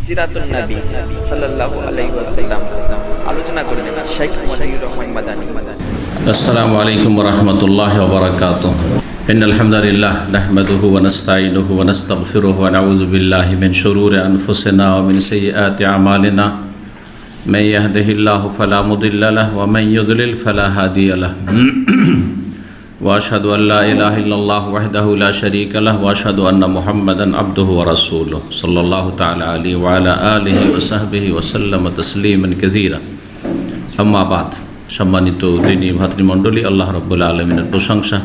সিরাতুন নবী সাল্লাল্লাহু আলাইহি ওয়াসাল্লাম আলোচনা করবেন শেখ মতিউর রহমান মাদানী। আসসালামু আলাইকুম ওয়া রাহমাতুল্লাহি ওয়া বারাকাতুহু। ইন্নাল হামদালিল্লাহ নাহমাদুহু ওয়া নাস্তাঈনুহু ওয়া নাস্তাগফিরুহু ওয়া নাউযু বিল্লাহি মিন শুরুরি আনফুসিনা ওয়া মিন সাইয়্যাতি আমালিনা। মান ইয়াহদিহিল্লাহু ফালা মুদিল্লা লাহু ওয়া মান ইউদ্লিল ফালা হাদিয়া লাহু। ওয়া আশহাদু আল লা ইলাহা ইল্লাল্লাহু ওয়াহদাহু লা শারীকা লাহু ওয়া আশহাদু আন্না মুহাম্মাদান আবদুহু ওয়া রাসূলুহু সাল্লাল্লাহু তাআলা আলাইহি ওয়া আলা আলিহি ওয়া সাহবিহি ওয়া সাল্লামা তাসলিমান কাসীরা। আম্মা বাদ। সম্মানিত দিনী ভাতৃমণ্ডলী, আল্লাহ রাব্বুল আলামিনের প্রশংসা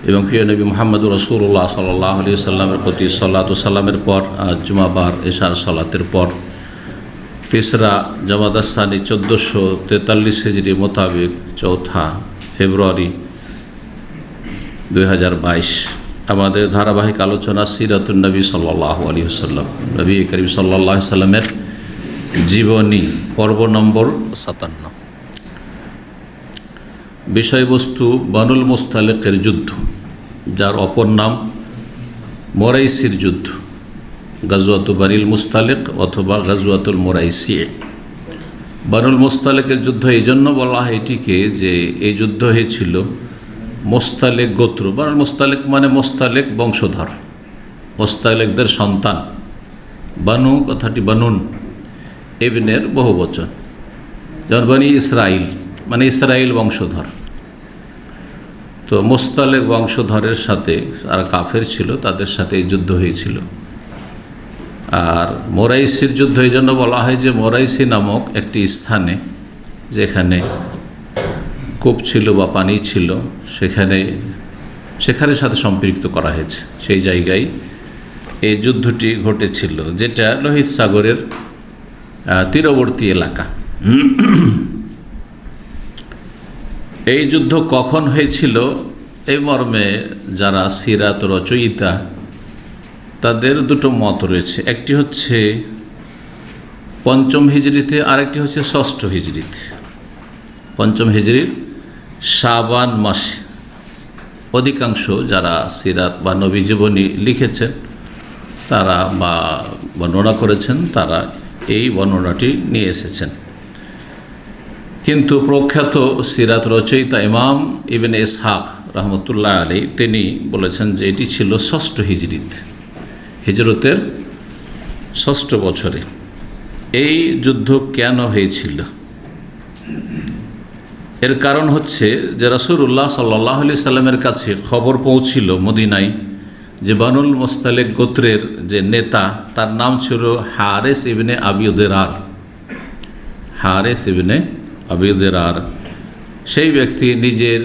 এবং প্রিয় নবী মুহাম্মদুর রাসূলুল্লাহ সাল্লাল্লাহু আলাইহি সাল্লামের প্রতি সালাত ও সালামের পর আজ জুমাবার এশার সালাতের পর তিসরা জামাদাস সানি 1443 হিজরি মোতাবেক 4 ফেব্রুয়ারি 2022 আমাদের ধারাবাহিক আলোচনা সিরাতুন নবী সাল্লাল্লাহু আলাইহি ওয়াসাল্লাম, নবী করিম সাল্লাল্লাহু আলাইহি সাল্লামের জীবনী, পর্ব নম্বর 57। বিষয়বস্তু বানুল মুস্তালিকের যুদ্ধ, যার অপর নাম মোরাইসির যুদ্ধ, গাজওয়াতু বানিল মুস্তালিক অথবা গাজওয়াতুল মোরাইসি। বানুল মুস্তালিকের যুদ্ধ এই জন্য বলা হয় এটিকে যে এই যুদ্ধ হয়েছিল মোস্তালেক গোত্র। বানুল মুস্তালিক মানে মোস্তালেক বংশধর, মোস্তালেকদের সন্তান। বানু কথাটি বানুন ইবনের বহু বচন, যেমন বনি ইসরাইল মানে ইসরাইল বংশধর। তো মোস্তালেক বংশধরের সাথে যারা কাফের ছিল তাদের সাথে এই যুদ্ধ হয়েছিল। আর মোরাইসির যুদ্ধ এই জন্য বলা হয় যে মোরাইসি নামক একটি স্থানে, যেখানে কূপ ছিল বা পানি ছিল, সেখানে সাথে সম্পৃক্ত করা হয়েছে। সেই জায়গায় এই যুদ্ধটি ঘটেছিল, যেটা লোহিত সাগরের তীরবর্তী এলাকা। এই যুদ্ধ কখন হয়েছিল এই মর্মে যারা সিরাত রচয়িতা তাদের দুটো মত রয়েছে। একটি হচ্ছে 5ম হিজরিতে, আরেকটি হচ্ছে 6ষ্ঠ হিজরিতে। 5ম হিজরির শাবান মাসে। অধিকাংশ যারা সিরাত বা নবী জীবনী লিখেছেন তারা বা বর্ণনা করেছেন তারা এই বর্ণনাটি নিয়ে এসেছেন। কিন্তু প্রখ্যাত সিরাত রচয়িতা ইমাম ইবনে ইসহাক রহমতুল্লাহ আলাইহি তিনি বলেছেন যে এটি ছিল 6ষ্ঠ হিজরিতে, হিজরতের 6ষ্ঠ বছরে। এই যুদ্ধ কেন হয়েছিল? এর কারণ হচ্ছে যে রাসূলুল্লাহ সাল্লাল্লাহু আলাইহি সাল্লামের কাছে খবর পৌঁছিল মদিনায় যে বানুল মুস্তালিক গোত্রের যে নেতা, তার নাম ছিল হারেস ইবনে আবি দিরার। হারেস ইবনে আবি দিরার সেই ব্যক্তি নিজের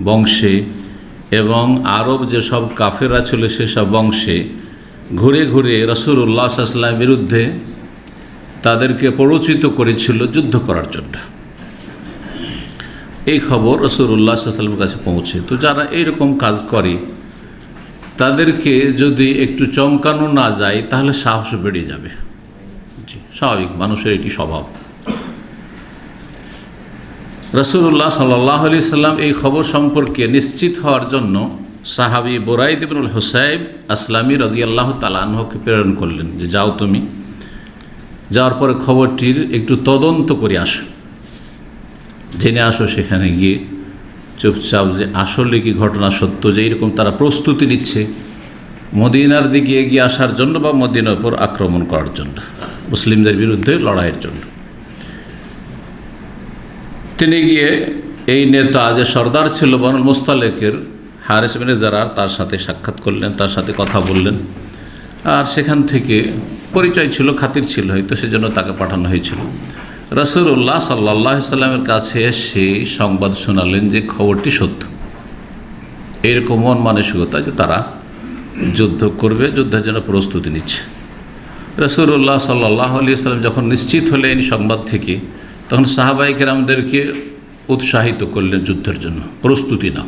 বংশে এবং আরব যেসব কাফেররা ছিল সেসব বংশে ঘুরে ঘুরে রাসূলুল্লাহ সাল্লাল্লাহু আলাইহি ওয়াসাল্লামের বিরুদ্ধে তাদেরকে প্ররোচিত করেছিল যুদ্ধ করার জন্য। এই খবর রাসূলুল্লাহ সাল্লাল্লাহু আলাইহি ওয়াসাল্লামের কাছে পৌঁছে। তো যারা এইরকম কাজ করে তাদেরকে যদি একটু চমকানো না যায় তাহলে সাহস বেড়ে যাবে। জি, স্বাভাবিক, মানুষের এটি স্বভাব। রাসূলুল্লাহ সাল্লাল্লাহু আলাইহি ওয়াসাল্লাম এই খবর সম্পর্কে নিশ্চিত হওয়ার জন্য সাহাবী বুরাইদ ইবনুল হুসাইব আসলামী রাদিয়াল্লাহু তাআলা আনহুকে প্রেরণ করলেন যে যাও, তুমি যাওয়ার পরে খবরটির একটু তদন্ত করে আসো, জেনে আসো সেখানে গিয়ে চুপচাপ যে আসলে কি ঘটনা সত্য, যে এইরকম তারা প্রস্তুতি নিচ্ছে মদিনার দিকে এগিয়ে আসার জন্য বা মদিনার উপর আক্রমণ করার জন্য, মুসলিমদের বিরুদ্ধে লড়াইয়ের জন্য। তিনি গিয়ে এই নেতা যে সর্দার ছিল বানুল মুস্তালিকের হারেস ইবনে দিরার, তার সাথে সাক্ষাৎ করলেন, তার সাথে কথা বললেন। আর সেখান থেকে পরিচয় ছিল, খাতির ছিল হয়তো, সেজন্য তাকে পাঠানো হয়েছিল। রাসূলুল্লাহ সাল্লাল্লাহু আলাইহি সাল্লামের কাছে এসে সংবাদ শোনালেন যে খবরটি সত্য, এরকম মন মানসিকতা যে তারা যুদ্ধ করবে, যুদ্ধের জন্য প্রস্তুতি নিচ্ছে। রাসূলুল্লাহ সাল্লাল্লাহু আলাইহি সাল্লাম যখন নিশ্চিত হলেন সংবাদ থেকে, তখন সাহাবায়ে কেরামদেরকে উৎসাহিত করলেন যুদ্ধের জন্য, প্রস্তুতি নাও,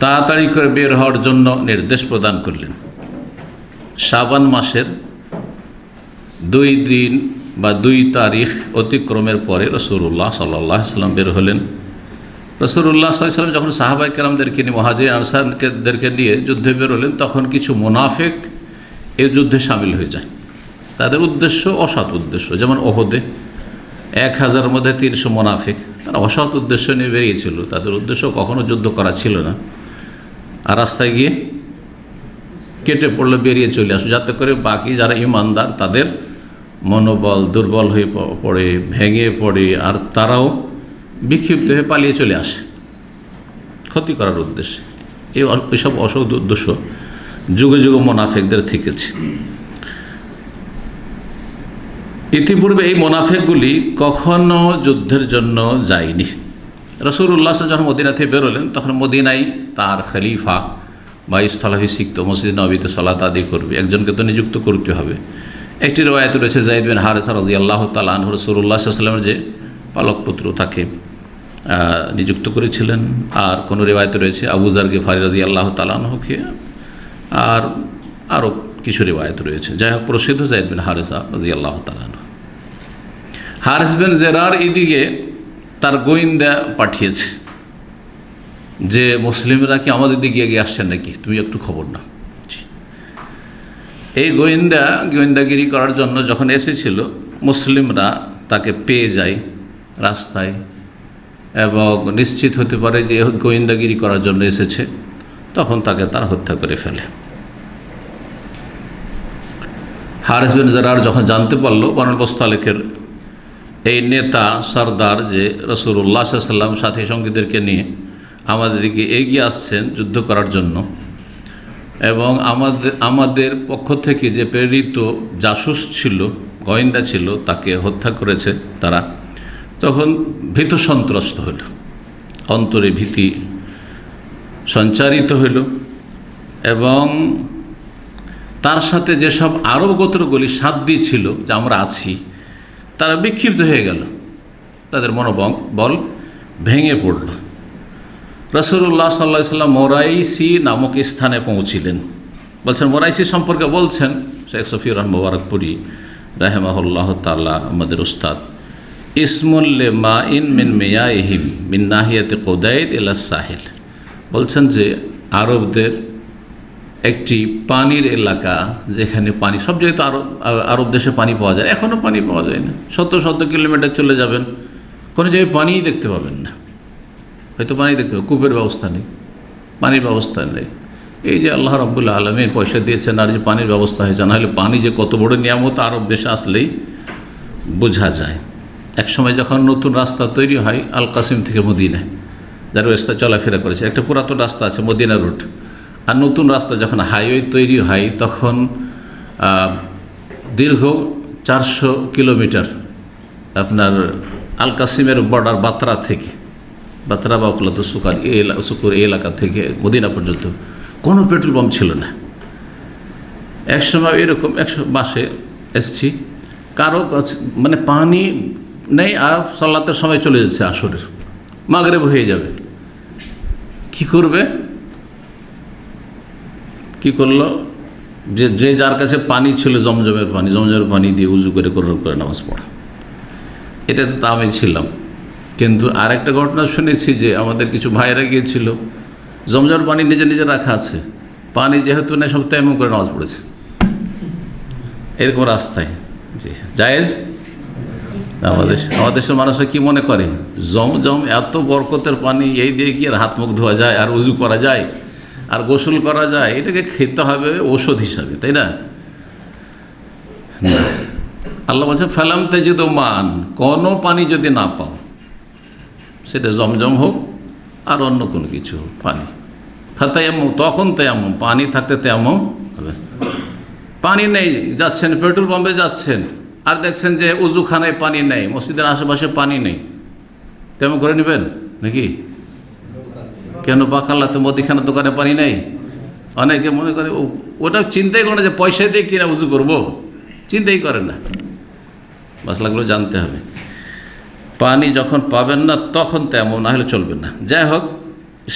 তাড়াতাড়ি করে বের হওয়ার জন্য নির্দেশ প্রদান করলেন। শাবান মাসের 2 দিন বা 2 তারিখ অতিক্রমের পরে রাসূলুল্লাহ সাল্লাল্লাহু আলাইহি সাল্লাম বের হলেন। রাসূলুল্লাহ সাল্লাল্লাহু আলাইহি সাল্লাম যখন সাহাবায়ে কেরামদেরকে নিয়ে, মুহাজির আনসারদেরকে নিয়ে যুদ্ধে বের হলেন, তখন কিছু মুনাফিক এই যুদ্ধে সামিল হয়ে যায়। তাদের উদ্দেশ্য অসৎ উদ্দেশ্য। যেমন ওহদে 1000-এর মধ্যে 300 মোনাফিক, তারা অসৎ উদ্দেশ্য নিয়ে বেরিয়েছিল। তাদের উদ্দেশ্য কখনো যুদ্ধ করা ছিল না, আর রাস্তায় গিয়ে কেটে পড়লে বেরিয়ে চলে আসো, যাতে করে বাকি যারা ইমানদার তাদের মনোবল দুর্বল হয়ে পড়ে, ভেঙে পড়ে, আর তারাও বিক্ষিপ্ত হয়ে পালিয়ে চলে আসে ক্ষতি করার উদ্দেশ্যে। এইসব অসৎ উদ্দেশ্য যুগে যুগে মোনাফেকদের থেকেছে। ইতিপূর্বে এই মোনাফেকগুলি কখনো যুদ্ধের জন্য যায়নি। রাসূলুল্লাহ যখন মদিনা থেকে বেরোলেন তখন মদিনায় তার খলিফা বা স্থলাভিষিক্ত মসজিদ নববীতে সালাত আদায় করবে, একজনকে তো নিযুক্ত করতে হবে। একটি রওয়ায়াত রয়েছে যায়েদ বিন হারেসা রাদিয়াল্লাহু তাআলা আনহু রাসূলুল্লাহ সাল্লাল্লাহু আলাইহি ওয়াসাল্লামের যে পালক পুত্র তাকে নিযুক্ত করেছিলেন। আর কোনো রিওয়ায়াত রয়েছে আবু যার গিফারি রাদিয়াল্লাহু তাআলা আনহুকে, আর আরও কিছু রিওয়ায়াত রয়েছে। যাই হোক, প্রসিদ্ধ যায়েদ বিন হারেসা রাদিয়াল্লাহু তাআলা আনহু। হারিস বিন জেরার এদিকে তার গোয়েন্দা পাঠিয়েছে যে মুসলিমরা কি আমাদের দিকে এগিয়ে আসছেন নাকি, তুমি একটু খবর নাও। এই গোয়েন্দাগিরি করার জন্য যখন এসেছিল, মুসলিমরা তাকে পেয়ে যায় রাস্তায় এবং নিশ্চিত হতে পারে যে গোয়েন্দাগিরি করার জন্য এসেছে, তখন তাকে তারা হত্যা করে ফেলে। হারিস বিন জেরার যখন জানতে পারল বনু মুস্তালিকের এই নেতা সর্দার যে রাসূলুল্লাহ সাল্লাল্লাহু আলাইহি ওয়াসাল্লাম সাথী সঙ্গীদেরকে নিয়ে আমাদের দিকে এগিয়ে আসছেন যুদ্ধ করার জন্য, এবং আমাদের পক্ষ থেকে যে প্রেরিত জাসুস ছিল, গোয়েন্দা ছিল, তাকে হত্যা করেছে তারা, তখন ভীত সন্ত্রস্ত হইল, অন্তরে ভীতি সঞ্চারিত হইল। এবং তার সাথে যেসব আরব গোত্রগুলি সাধ্য ছিল যে আমরা আছি, তারা বিক্ষিপ্ত হয়ে গেল, তাদের মনোবল ভেঙে পড়ল। রাসূলুল্লাহ সাল্লাল্লাহু আলাইহি ওয়াসাল্লাম মোরাইসি নামক স্থানে পৌঁছিলেন। বলছেন, মোরাইসি সম্পর্কে বলছেন শেখ সফিউর রহমান মুবারকপুরি রাহিমাহুল্লাহ তাআলা, আমাদের উস্তাদ, ইসমুল্লে মা ইন মিন মিয়াইহিম মিন নাহিয়াতে কুদাইদ ইলা সাহিল। বলছেন যে আরবদের একটি পানির এলাকা, যেখানে পানি সব জায়গায় তো আরব দেশে পানি পাওয়া যায়, এখনও পানি পাওয়া যায় না। শত শত কিলোমিটার চলে যাবেন, কোনো জায়গায় পানিই দেখতে পাবেন না, হয়তো পানি দেখতে পাবেন, কূপের ব্যবস্থা নেই, পানির ব্যবস্থা নেই। এই যে আল্লাহ রাব্বুল আলামিন পয়সা দিয়েছেন আর যে পানির ব্যবস্থা হয়েছে, নাহলে পানি যে কত বড় নিয়ামত আরব দেশে আসলেই বোঝা যায়। একসময় যখন নতুন রাস্তা তৈরি হয় আল কাসিম থেকে মদিনায়, যারা রাস্তা চলাফেরা করেছে, একটা পুরাতন রাস্তা আছে মদিনা রুট, আর নতুন রাস্তা যখন হাইওয়ে তৈরি হয় তখন দীর্ঘ 400 কিলোমিটার আপনার আল কাসিমের বর্ডার বাতরা থেকে, বাতরা বা উপলব্ধ সুকুর এই এলাকা থেকে মদিনা পর্যন্ত কোনো পেট্রোল পাম্প ছিল না। একসময় এরকম 100 মাসে এসছি, কারো মানে পানি নেই, আর সালাতের সময় চলে যাচ্ছে, আসরের মাগরিব হয়ে যাবে, কি করবে? কি করলো, যে যার কাছে পানি ছিল জমজমের পানি দিয়ে উজু করে নামাজ পড়া। এটা তো আমি ছিলাম, কিন্তু আরেকটা ঘটনা শুনেছি যে আমাদের কিছু ভাইরা গিয়েছিল, জমজমের পানি নিজে নিজে রাখা আছে, পানি যেহেতু নেই সব তেমন করে নামাজ পড়েছে এরকম রাস্তায়। জি, জায়েজ। আমাদের দেশের মানুষরা কি মনে করে, জমজম এত বরকতের পানি, এই দিয়ে কি আর হাত মুখ ধোয়া যায়, আর উজু করা যায়, আর গোসল করা যায়, এটাকে খেতে হবে ওষুধ হিসাবে, তাই না? আল্লাহ বলছে ফালাম তাজিদু মান, কোনো পানি যদি না পাও, সেটা জমজম হোক আর অন্য কোনো কিছু হোক, পানি ফাতায়াম্মাম, তখন তায়াম্মাম, পানি থাকতে তায়াম্মাম হবে। পানি নেই, যাচ্ছেন পেট্রোল পাম্পে যাচ্ছেন, আর দেখছেন যে উজুখানায় পানি নেই, মসজিদের আশেপাশে পানি নেই, তেমন করে নেবেন নাকি? কেন পাকাল্লাতে মুদিখানার দোকানে পানি নেই? অনেকে মনে করে ওটা চিন্তাই করে না যে পয়সা দিয়ে কিনা উজু করব, চিন্তাই করেন না। মশলাগুলো জানতে হবে। পানি যখন পাবেন না তখন তেমন, না হলে চলবে না। যাই হোক,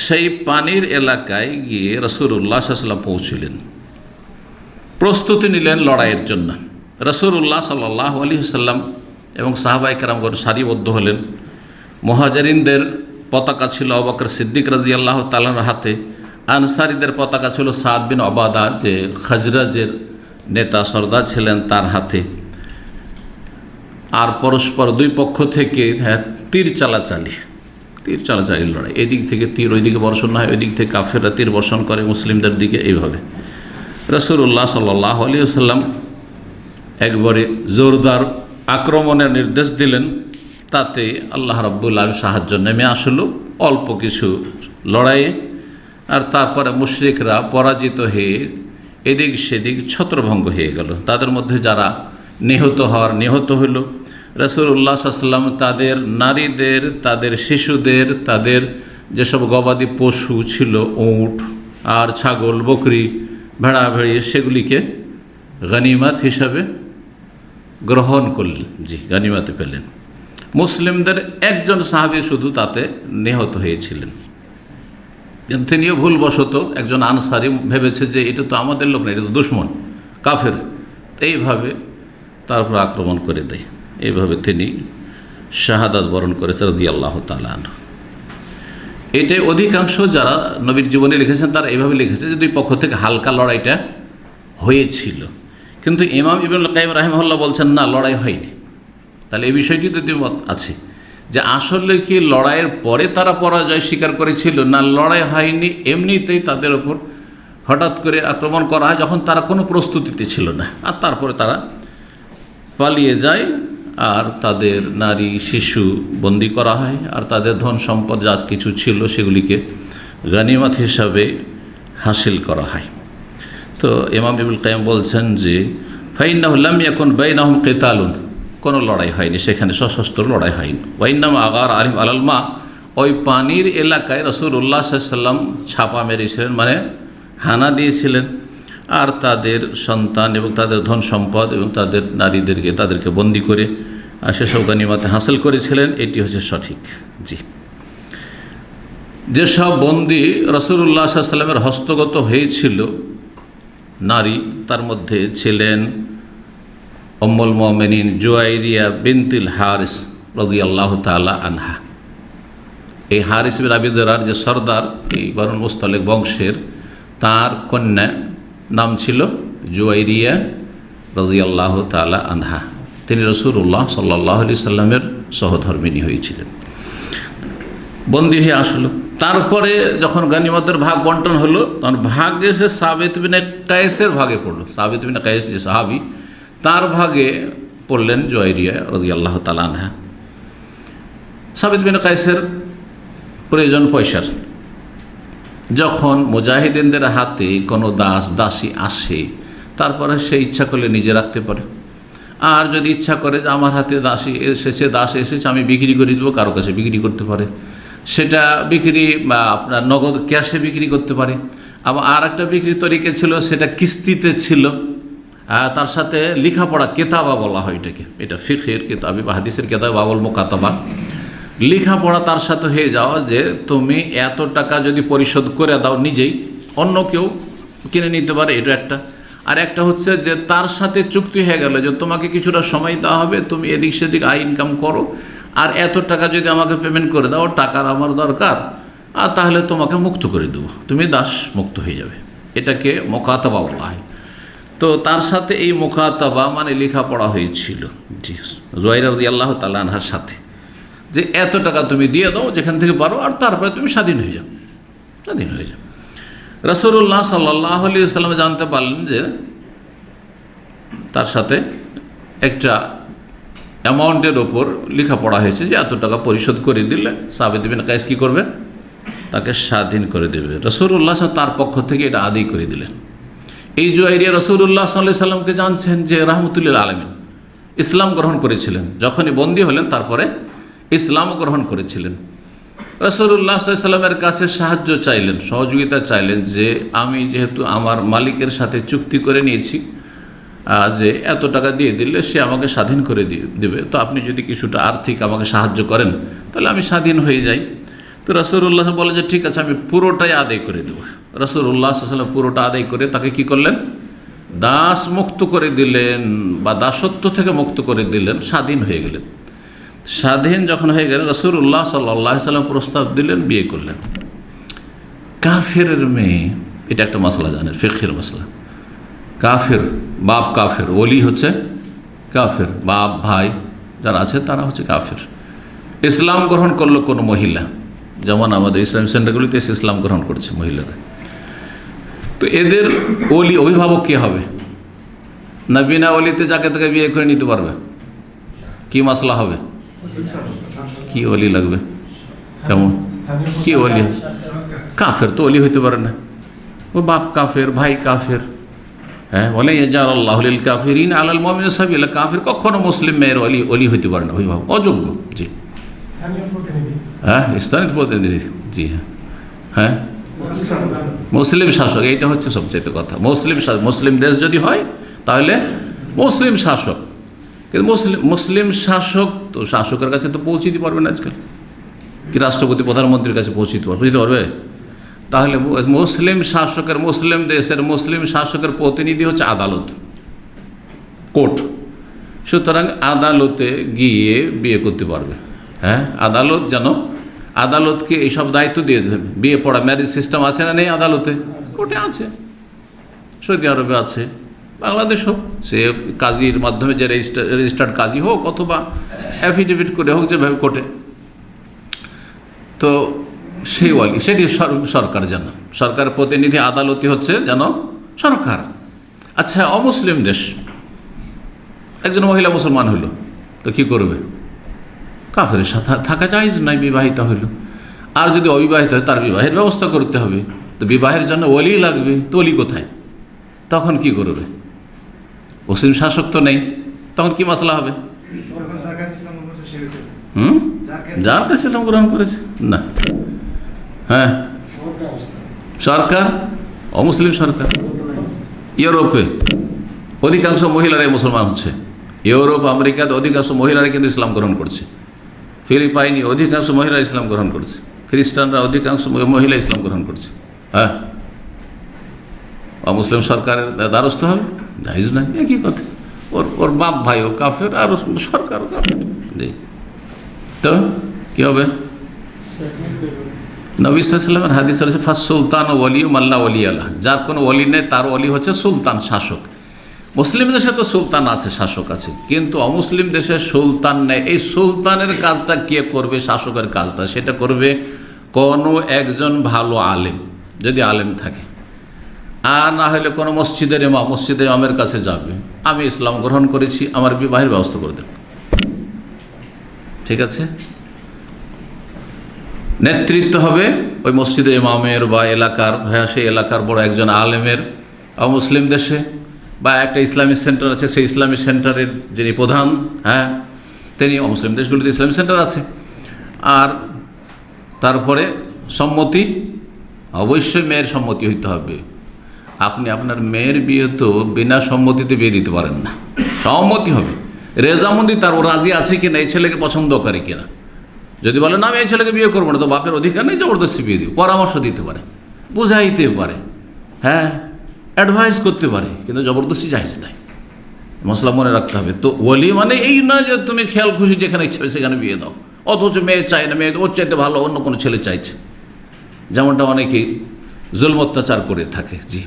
সেই পানির এলাকায় গিয়ে রাসূলুল্লাহ সাল্লাল্লাহু আলাইহি ওয়াসাল্লাম পৌঁছলেন, প্রস্তুতি নিলেন লড়াইয়ের জন্য। রাসূলুল্লাহ সাল্লাল্লাহু আলাইহি ওয়াসাল্লাম এবং সাহাবায়ে কেরামগণ সারিবদ্ধ হলেন। মুহাজিরিনদের পতাকা ছিল আবু বকর সিদ্দিক রাদিয়াল্লাহু তাআলার হাতে, আনসারীদের পতাকা ছিল সাদ বিন উবাদা, যে খাজরাজের নেতা সর্দার ছিলেন তার হাতে। আর পরস্পর দুই পক্ষ থেকে তীর চালাচালি লড়াই, এদিক থেকে তীর ওইদিকে বর্ষণ হয়, ওই দিক থেকে কাফেররা তীর বর্ষণ করে মুসলিমদের দিকে। এইভাবে রাসূলুল্লাহ সাল্লাল্লাহু আলাইহি ওয়াসাল্লাম একবারে জোরদার আক্রমণের নির্দেশ দিলেন। তাতে আল্লাহ রাব্বুল আলামিন সাহায্য নেমে আসলো অল্প কিছু লড়াইয়ে। আর তারপরে মুশরিকরা পরাজিত হয়ে এদিক সেদিক ছত্রভঙ্গ হয়ে গেল। তাদের মধ্যে যারা নিহত হইল, রাসূলুল্লাহ সাল্লাল্লাহু আলাইহি ওয়াসাল্লাম তাদের নারীদের, তাদের শিশুদের, তাদের যেসব গবাদি পশু ছিল, উট আর ছাগল, বকরি, ভেড়া ভেড়ি, সেগুলিকে গনিমত হিসাবে গ্রহণ করলেন। গনিমতে পেলেন। মুসলিমদের একজন সাহাবী শুধু তাতে নিহত হয়েছিলেন। তিনিও ভুলবশত, একজন আনসারি ভেবেছে যে এটা তো আমাদের লোক না, এটা তো দুশমন, কাফের। এইভাবে তারপর আক্রমণ করে দেয়। এইভাবে তিনি শাহাদাত বরণ করেছে রাদিয়াল্লাহু তাআলা আনহু। এটাই অধিকাংশ যারা নবীর জীবনে লিখেছেন তারা এইভাবে লিখেছে যে দুই পক্ষ থেকে হালকা লড়াইটা হয়েছিল। কিন্তু ইমাম ইবনুল কাইয়িম রাহিমাহুল্লাহ বলছেন না, লড়াই হয়নি। তাহলে এই বিষয়টি তো দ্বিমত আছে যে আসলে কি লড়াইয়ের পরে তারা পরাজয় স্বীকার করেছিল, না লড়াই হয়নি, এমনিতেই তাদের ওপর হঠাৎ করে আক্রমণ করা হয় যখন তারা কোনো প্রস্তুতিতে ছিল না, আর তারপরে তারা পালিয়ে যায় আর তাদের নারী শিশু বন্দী করা হয়, আর তাদের ধন সম্পদ যা কিছু ছিল সেগুলিকে গনিমত হিসাবে হাসিল করা হয়। তো ইমাম ইবনুল কাইয়িম বলছেন যে ফাইন্নাহু লাম ইয়াকুন বাইনাহুম কিতালুন, কোনো লড়াই হয়নি সেখানে, সশস্ত্র লড়াই হয়নি। ওয়াইন্নামা আগার আলিম আলাল মা, ওই পানির এলাকায় রাসূলুল্লাহ সাল্লাল্লাহু আলাইহি ওয়াসাল্লাম ছাপা মেরেছিলেন, মানে হানা দিয়েছিলেন, আর তাদের সন্তান এবং তাদের ধন সম্পদ এবং তাদের নারীদেরকে তাদেরকে বন্দী করে আর সেসব গনিমতে হাসিল করেছিলেন। এটি হচ্ছে সঠিক। যেসব বন্দী রাসূলুল্লাহ সাল্লাল্লাহু আলাইহি ওয়াসাল্লামের হস্তগত হয়েছিল নারী, তার মধ্যে ছিলেন উম্মুল মুমিনিন জুয়াইরিয়া বিনতুল হারিস রাদিয়াল্লাহু তাআলা আনহা। এই হারিস বিন আবি যুরার যে সর্দার, এই বনুল মুস্তালিক বংশের, তার কন্যা নাম ছিল জুয়াইরিয়া রাদিয়াল্লাহু তাআলা আনহা। তিনি রাসূলুল্লাহ সাল্লাল্লাহু আলাইহি সাল্লামের সহধর্মিণী হয়েছিলেন। বন্দী হয়ে আসলো। তারপরে যখন গনিমতের ভাগ বন্টন হলো, তখন ভাগে সে সাবিত বিন কায়েসের ভাগে পড়লো। সাবিত বিন কায়েস যে সাহাবী, তার ভাগে পড়লেন জুয়াইরিয়া রাদিয়াল্লাহু তাআলা আনহা। সাবিত বিন কায়েসের প্রয়োজন পয়সার। যখন মুজাহিদিনদের হাতে কোনো দাস দাসী আসে, তারপরে সে ইচ্ছা করলে নিজে রাখতে পারে, আর যদি ইচ্ছা করে যে আমার হাতে দাসী এসেছে, দাস এসেছে, আমি বিক্রি করে দেবো, কারো কাছে বিক্রি করতে পারে। সেটা বিক্রি বা আপনার নগদ ক্যাশে বিক্রি করতে পারে। আবার আর একটা বিক্রি তরিকা ছিল, সেটা কিস্তিতে ছিল। তার সাথে লেখাপড়া কেতাবা বলা হয় এটাকে, এটা ফিকহের কেতাবি বা হাদিসের কেতাব বাবুল মুকাতাবা। লেখাপড়া তার সাথে হয়ে যাওয়া যে তুমি এত টাকা যদি পরিশোধ করে দাও নিজেই, অন্য কেউ কিনে নিতে পারে, এটা একটা। আর একটা হচ্ছে যে তার সাথে চুক্তি হয়ে গেল যে তোমাকে কিছুটা সময় দেওয়া হবে, তুমি এদিক সেদিক আয় ইনকাম করো, আর এত টাকা যদি আমাকে পেমেন্ট করে দাও, টাকার আমার দরকার, আর তাহলে তোমাকে মুক্ত করে দেবো, তুমি দাস মুক্ত হয়ে যাবে। এটাকে মুকাতাবা বলা হয়। তো তার সাথে এই মুকাতাবা মানে লেখাপড়া হয়েছিল জুয়াইরিয়া রাদিয়াল্লাহু তাআলা আনহার সাথে, যে এত টাকা তুমি দিয়ে দাও যেখান থেকে পারো, আর তারপরে তুমি স্বাধীন হয়ে যাও। রাসূলুল্লাহ সাল্লাল্লাহু আলাইহি ওয়াসাল্লাম জানতে পারলেন যে তার সাথে একটা অ্যামাউন্টের ওপর লেখাপড়া হয়েছে, যে এত টাকা পরিশোধ করে দিলে সাবিত বিন কায়েস কী করবে, তাকে স্বাধীন করে দেবে। রাসূলুল্লাহ তার পক্ষ থেকে এটা আদায় করে দিলেন। এই জুয়াইরিয়া রাসূলুল্লাহ সাল্লাল্লাহু আলাইহি ওয়াসাল্লামকে জানছেন যে রাহমাতুল্লিল আলামিন, ইসলাম গ্রহণ করেছিলেন, যখনই বন্দী হলেন তারপরে ইসলাম গ্রহণ করেছিলেন। রাসূলুল্লাহ সাল্লাল্লাহু আলাইহি ওয়াসাল্লামের কাছে সাহায্য চাইলেন, সহযোগিতা চাইলেন, যে আমি যেহেতু আমার মালিকের সাথে চুক্তি করে নিয়েছি যে এত টাকা দিয়ে দিলে সে আমাকে স্বাধীন করে দেবে, তো আপনি যদি কিছুটা আর্থিক আমাকে সাহায্য করেন তাহলে আমি স্বাধীন হয়ে যাই। তো রাসূলুল্লাহ বলেন যে ঠিক আছে, আমি পুরোটাই আদায় করে দেবো। রাসূলুল্লাহ সাল্লাল্লাহু আলাইহি ওয়াসাল্লাম পুরোটা আদায় করে তাকে কি করলেন, দাস মুক্ত করে দিলেন, বা দাসত্ব থেকে মুক্ত করে দিলেন, স্বাধীন হয়ে গেলেন। স্বাধীন যখন হয়ে গেলেন, রাসূলুল্লাহ সাল্লাল্লাহু আলাইহি ওয়াসাল্লাম প্রস্তাব দিলেন, বিয়ে করলেন। কাফেরের মেয়ে, এটা একটা মশলা জানেন, ফিকহের মশলা। কাফের, বাপ কাফের, ওলি হচ্ছে কাফের, বাপ ভাই যারা আছে তারা হচ্ছে কাফের। ইসলাম গ্রহণ করলো কোনো মহিলা, যেমন আমাদের ইসলাম সেন্টারগুলিতে এসে ইসলাম গ্রহণ করছে মহিলারা, তো এদের ওলি অভিভাবক কে হবে? না বিনা ওলিতে যাকে তাকে বিয়ে করে নিতে পারবে? কি মাসলা হবে? কি ওলি লাগবে? কেমন কি ওলি? কাফের তো ওলি হইতে পারে না, ও বাপ কাফের, ভাই কাফের। হ্যাঁ, বলে আল্লাহুল কাফিরিন আলাল মুমিনিনা সাবিলা, কাফের কখনো মুসলিম মেয়ের ওলি হইতে পারে না, অভিভাবক, অযোগ্য। জি হ্যাঁ, স্থানীয় প্রতিনিধি, জি হ্যাঁ হ্যাঁ, মুসলিম শাসক, এইটা হচ্ছে সবচেয়ে কথা। মুসলিম দেশ যদি হয় তাহলে মুসলিম শাসক, কিন্তু মুসলিম শাসক তো শাসকের কাছে তো পৌঁছে দিতে পারবে না আজকাল, কি রাষ্ট্রপতি প্রধানমন্ত্রীর কাছে পৌঁছিতে পারবে? তাহলে মুসলিম শাসকের, মুসলিম দেশের মুসলিম শাসকের প্রতিনিধি হচ্ছে আদালত, কোর্ট। সুতরাং আদালতে গিয়ে বিয়ে করতে পারবে। হ্যাঁ, আদালত যেন আদালতকে এইসব দায়িত্ব দিয়ে দেবে। বিয়ে পড়া, ম্যারেজ সিস্টেম আছে না নেই আদালতে? কোর্টে আছে, সৌদি আরবে আছে, বাংলাদেশও। সে কাজীর মাধ্যমে যে রেজিস্টার্ড কাজী হোক অথবা অ্যাফিডেভিট করে হোক, যেভাবে কোর্টে, তো সেই ওয়ালি, সেটি সরকার যেন, সরকারের প্রতিনিধি আদালতই হচ্ছে যেন সরকার। আচ্ছা, অমুসলিম দেশ, একজন মহিলা মুসলমান হইল, তো কি করবে? কাফেরের সাথে থাকা জায়েজ নাই, বিবাহিত হইল। আর যদি অবিবাহিত হয় তার বিবাহের ব্যবস্থা করতে হবে, তো বিবাহের জন্য ওলি লাগবে, তো ওলি কোথায়? তখন কি করবে? মুসলিম শাসক তো নেই, তখন কি মাসলা হবে? যার কাছে ইসলাম গ্রহণ করেছে না, হ্যাঁ, সরকার, অমুসলিম সরকার। ইউরোপে অধিকাংশ মহিলারাই মুসলমান হচ্ছে, ইউরোপ আমেরিকাতে অধিকাংশ মহিলারা কিন্তু ইসলাম গ্রহণ করছে, ফিলিপাইনে অধিকাংশ মহিলা ইসলাম গ্রহণ করছে, খ্রিস্টানরা অধিকাংশ মহিলা ইসলাম গ্রহণ করছে। হ্যাঁ, অমুসলিম সরকারের দ্বারস্থ হবে? জায়েজ নাই, একই কথা। ওর বাপ ভাইও কাফের আর সরকারও কাফের। জি, তো কী হবে? নবী সাল্লাল্লাহু আলাইহি ওয়াসাল্লামের হাদিস আছে, ফাস সুলতান ও ওয়ালি মাল্লা ওয়ালি আল্লাহ, যার কোনো ওয়ালি নেই তার ওয়ালি হচ্ছে সুলতান, শাসক। মুসলিম দেশে তো সুলতান আছে, শাসক আছে, কিন্তু অমুসলিম দেশে সুলতান নেই। এই সুলতানের কাজটা কে করবে? শাসকের কাজটা সেটা করবে কোনো একজন ভালো আলেম, যদি আলেম থাকে, আর না হলে কোনো মসজিদের ইমামের কাছে যাবে, আমি ইসলাম গ্রহণ করেছি, আমার বিবাহের ব্যবস্থা করে দেন। ঠিক আছে, নেতৃত্ব হবে ওই মসজিদের ইমামের বা এলাকার, হ্যাঁ, সেই এলাকার বড় একজন আলেমের। মুসলিম দেশে বা একটা ইসলামিক সেন্টার আছে, সেই ইসলামিক সেন্টারের যিনি প্রধান, হ্যাঁ, তিনি, মুসলিম দেশগুলিতে ইসলামিক সেন্টার আছে। আর তারপরে সম্মতি, অবশ্যই মেয়ের সম্মতি হইতে হবে। আপনি আপনার মেয়ের বিয়ে তো বিনা সম্মতিতে বিয়ে দিতে পারেন না, সম্মতি হবে। রেজামন্দি তার, ও রাজি আছে কিনা, এই ছেলেকে পছন্দ করে কিনা। যদি বলে না আমি এই ছেলেকে বিয়ে করবো না, তো বাপের অধিকার নেই জবরদস্তি বিয়ে দিবে। পরামর্শ দিতে পারে, বুঝাইতে পারে, হ্যাঁ, অ্যাডভাইস করতে পারে, কিন্তু জবরদস্তি জায়েজ নাই, মশলা মনে রাখতে হবে। তো ওলি মানে এই না যে তুমি খেয়াল খুশি যেখানে ইচ্ছা সেখানে বিয়ে দাও, অথচ মেয়ে চায় না, মেয়ে ওর চাইতে ভালো অন্য কোনো ছেলে চাইছে, যেমনটা অনেকেই জুলম অত্যাচার করে থাকে। জি,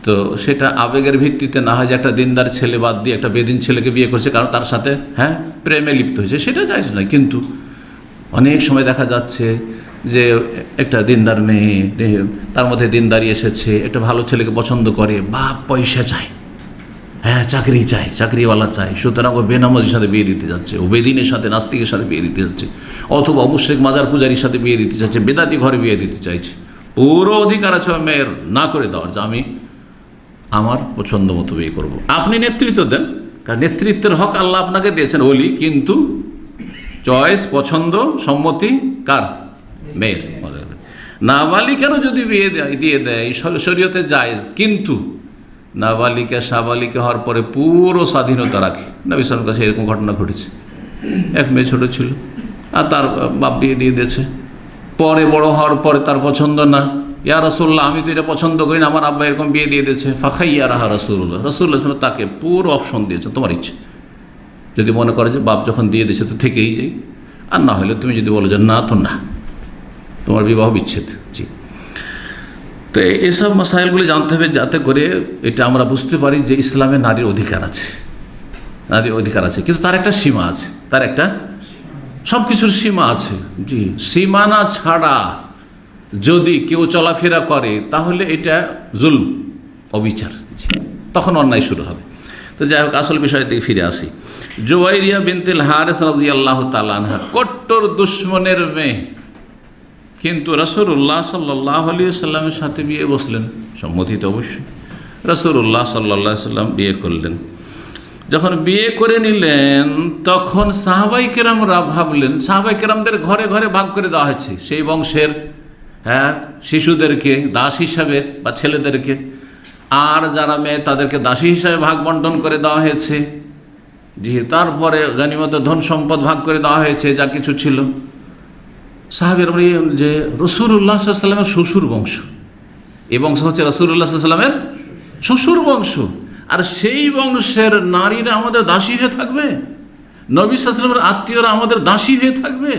তো সেটা আবেগের ভিত্তিতে না হয় যে একটা দিনদার ছেলে বাদ দিয়ে একটা বেদিন ছেলেকে বিয়ে করছে কারণ তার সাথে, হ্যাঁ, প্রেমে লিপ্ত হয়েছে, সেটা জায়েজ নয়। কিন্তু অনেক সময় দেখা যাচ্ছে যে একটা দিনদার মেয়ে, তার মধ্যে দিনদারি এসেছে, একটা ভালো ছেলেকে পছন্দ করে, বাপ পয়সা চায়, হ্যাঁ, চাকরি চায়, চাকরিওয়ালা চায়, সুতরাং ও বেনামাজির সাথে বিয়ে দিতে যাচ্ছে, ও বেদিনের সাথে, নাস্তিকের সাথে বিয়ে দিতে যাচ্ছে, অথবা মুশরিক মাজার পূজারীর সাথে বিয়ে দিতে চাচ্ছে, বেদাতি ঘরে বিয়ে দিতে চাইছে। পুরো অধিকার আছে মেয়ের না করে দেওয়ার, যে আমি আমার পছন্দ মতো বিয়ে করবো। আপনি নেতৃত্ব দেন, কারণ নেতৃত্বের হক আল্লাহ আপনাকে দিয়েছেন, ওলি, কিন্তু চয়েস, পছন্দ, সম্মতি কার? মেয়ের। নাবালিকারও যদি বিয়ে দিয়ে দেয় শরীয়তে জায়েজ, কিন্তু নাবালিকা সাবালিকা হওয়ার পরে পুরো স্বাধীনতা রাখে। নবী সাল্লাল্লাহু আলাইহি ওয়াসাল্লামের কাছে এরকম ঘটনা ঘটেছে, এক মেয়ে ছোটো ছিল আর তার বাপ বিয়ে দিয়ে দিয়েছে, পরে বড় হওয়ার পরে তার পছন্দ না, ইয়া রাসূলুল্লাহ আমি তো এটা পছন্দ করি না, আমার আব্বা এরকম বিয়ে দিয়ে দিয়েছে। ফাখাইয়ারাহা রাসূলুল্লাহ, রাসূলুল্লাহ তাকে পুরো অপশন দিয়েছে, তোমার ইচ্ছে, যদি মনে করে যে বাপ যখন দিয়ে দিয়েছে তো থেকেই যাই, আর না হলে তুমি যদি বলো যে না, তো না, তোমার বিবাহ বিচ্ছেদ। জি, তো এইসব মাসাইলগুলি জানতে হবে যাতে করে এটা আমরা বুঝতে পারি যে ইসলামে নারীর অধিকার আছে, নারীর অধিকার আছে, কিন্তু তার একটা সীমা আছে, তার একটা সব কিছুর সীমা আছে। জি, সীমানা ছাড়া যদি কেউ চলাফেরা করে তাহলে এটা জুলম, অবিচার, জি, তখন অন্যায় শুরু হবে। তো যাই হোক, আসল বিষয়ের দিকে ফিরে আসি। জুবাইরিয়া বিনতুল হারিস রাদিয়াল্লাহু তাআলা আনহা কট্টর দুশমনের মেয়ে, কিন্তু রাসূলুল্লাহ সাল্লাল্লাহু আলাইহি সাল্লামের সাথে বিয়ে বসলেন, সম্মতি তো অবশ্যই। রাসূলুল্লাহ সাল্লাল্লাহু আলাইহি সাল্লাম বিয়ে করলেন। যখন বিয়ে করে নিলেন তখন সাহাবাই কেরামরা ভাবলেন, সাহাবাই কেরামদের ঘরে ঘরে ভাগ করে দেওয়া হয়েছে সেই বংশের শিশুদেরকে দাস হিসাবে বা ছেলেদেরকে, আর যারা মেয়ে তাদেরকে দাসী হিসাবে ভাগ বন্টন করে দেওয়া হয়েছে। জি, তারপরে গনিমত ধন সম্পদ ভাগ করে দেওয়া হয়েছে যা কিছু ছিল। সাহাবের যে রাসূলুল্লাহ সাল্লাল্লাহু আলাইহি ওয়াসাল্লামের শ্বশুর বংশ, এই বংশ হচ্ছে রাসূলুল্লাহ সাল্লাল্লাহু আলাইহি ওয়াসাল্লামের শ্বশুর বংশ, আর সেই বংশের নারীরা আমাদের দাসী হয়ে থাকবে? নবী সাল্লাল্লাহু আলাইহি ওয়াসাল্লামের আত্মীয়রা আমাদের দাসী হয়ে থাকবে?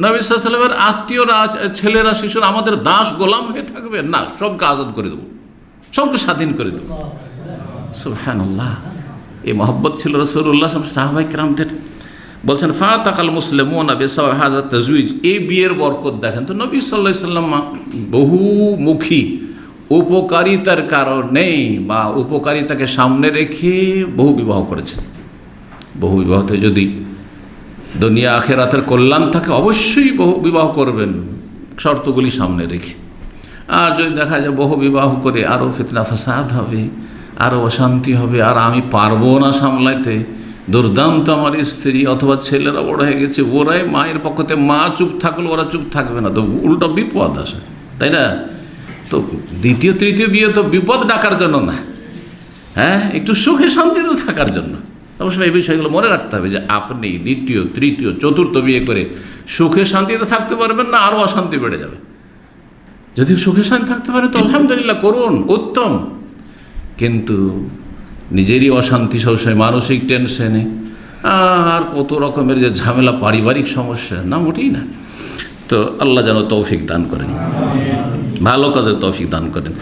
নবী সাল্লাল্লাহু আলাইহি ওয়াসাল্লামের আত্মীয়রা, ছেলেরা, শিশুরা আমাদের দাস গোলাম হয়ে থাকবে? না, সবকে আজাদ করে দেবো, সবকে স্বাধীন করে দেবো। সুবহানাল্লাহ, এই মহব্বত ছিল রাসূলুল্লাহ সাহাবায়ে কেরামদের। বলছেন ফাতাকাল মুসলিমুনা বিসাওয়া হাযা তাজওয়িজ, এই বিয়ের বরকত দেখেন তো। নবী সাল্লাল্লাহু আলাইহি ওয়াসাল্লাম বহুমুখী উপকারিতার কারণে বা উপকারিতাকে সামনে রেখে বহু বিবাহ করেছেন। বহু বিবাহতে যদি দুনিয়া আখিরাতের কল্যাণ থাকে অবশ্যই বহু বিবাহ করবেন, শর্তগুলি সামনে রেখে। আর যদি দেখা যায় বহু বিবাহ করে আরও ফিতনা ফাসাদ হবে, আরও অশান্তি হবে, আর আমি পারবো না সামলাইতে, দুর্দান্ত আমার স্ত্রী অথবা ছেলেরা বড় হয়ে গেছে, ওরাই মায়ের পক্ষতে, মা চুপ থাকলে ওরা চুপ থাকবে না, তো উল্টো বিপদ আসে, তাই না? তো দ্বিতীয় তৃতীয় বিয়ে তো বিপদ ডাকার জন্য না, একটু সুখে শান্তিতে থাকার জন্য। অবশ্যই এই বিষয়গুলো মনে রাখতে হবে যে আপনি দ্বিতীয় তৃতীয় চতুর্থ বিয়ে করে সুখে শান্তিতে থাকতে পারবেন না, আরও অশান্তি বেড়ে যাবে। যদি সুখে শান্তি থাকতে পারেন তো আলহামদুলিল্লাহ, করুন, উত্তম। কিন্তু নিজেরই অশান্তি সবসময়, মানসিক টেনশনে, আর কত রকমের যে ঝামেলা, পারিবারিক সমস্যা, না মোটেই না। তো আল্লাহ যেন তৌফিক দান করেন, ভালো কাজের তৌফিক দান করেন।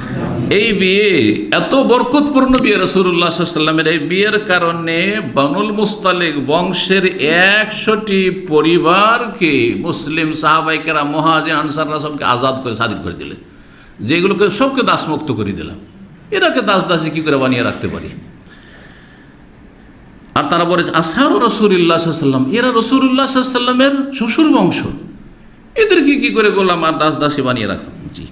এই বিয়ে এত বরকতপূর্ণ বিয়ে রাসূলুল্লাহ সাল্লাল্লাহু আলাইহি ওয়াসাল্লামের, এই বিয়ের কারণে বনুল মুস্তালিক বংশের 100টি পরিবারকে মুসলিম সাহাবায়ে কেরাম, মুহাজির, আনসাররা সবকে আজাদ করে স্বাধীন করে দিলেন, যেগুলোকে সবকে দাসমুক্ত করে দিলাম। এরাকে দাস দাসী কী করে বানিয়ে রাখতে পারি? আর তারা বলেছে আসহাবু রাসূলিল্লাহ সাল্লাল্লাহু আলাইহি ওয়াসাল্লাম, এরা রাসূলুল্লাহ সাল্লাল্লাহু আলাইহি ওয়াসাল্লামের শ্বশুর বংশ, এদেরকে কী করে গোলাম আর দাস দাসী বানিয়ে রাখুন? জি,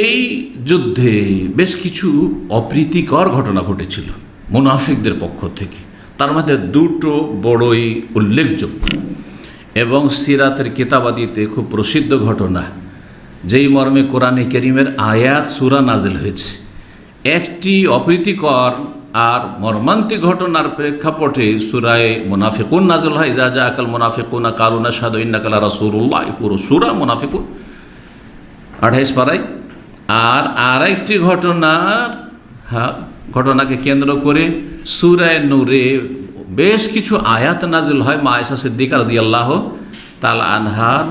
এই যুদ্ধে বেশ কিছু অপ্রীতিকর ঘটনা ঘটেছিল মুনাফিকদের পক্ষ থেকে। তার মধ্যে দুটো বড়ই উল্লেখযোগ্য এবং সিরাতের কিতাবাদিতে খুব প্রসিদ্ধ ঘটনা, যেই মর্মে কোরআনে কারীমের আয়াত সূরা নাজিল হয়েছে। একটি অপ্রীতিকর আর মর্মান্তিক ঘটনার প্রেক্ষাপটে সূরায়ে মুনাফিকুন নাজিল হয়, ইযা জাআকাল মুনাফিকুনা ক্বালু নাশহাদু ইন্নাকা লা রাসূলুল্লাহ, পুরো সূরা মুনাফিকুন 28 পারায়। আর আরেকটি ঘটনাকে কেন্দ্র করে সূরায়ে নূরে বেশ কিছু আয়াত নাজিল হয় মা আয়েশা সিদ্দিকা রাদিয়াল্লাহু তাআলা আনহার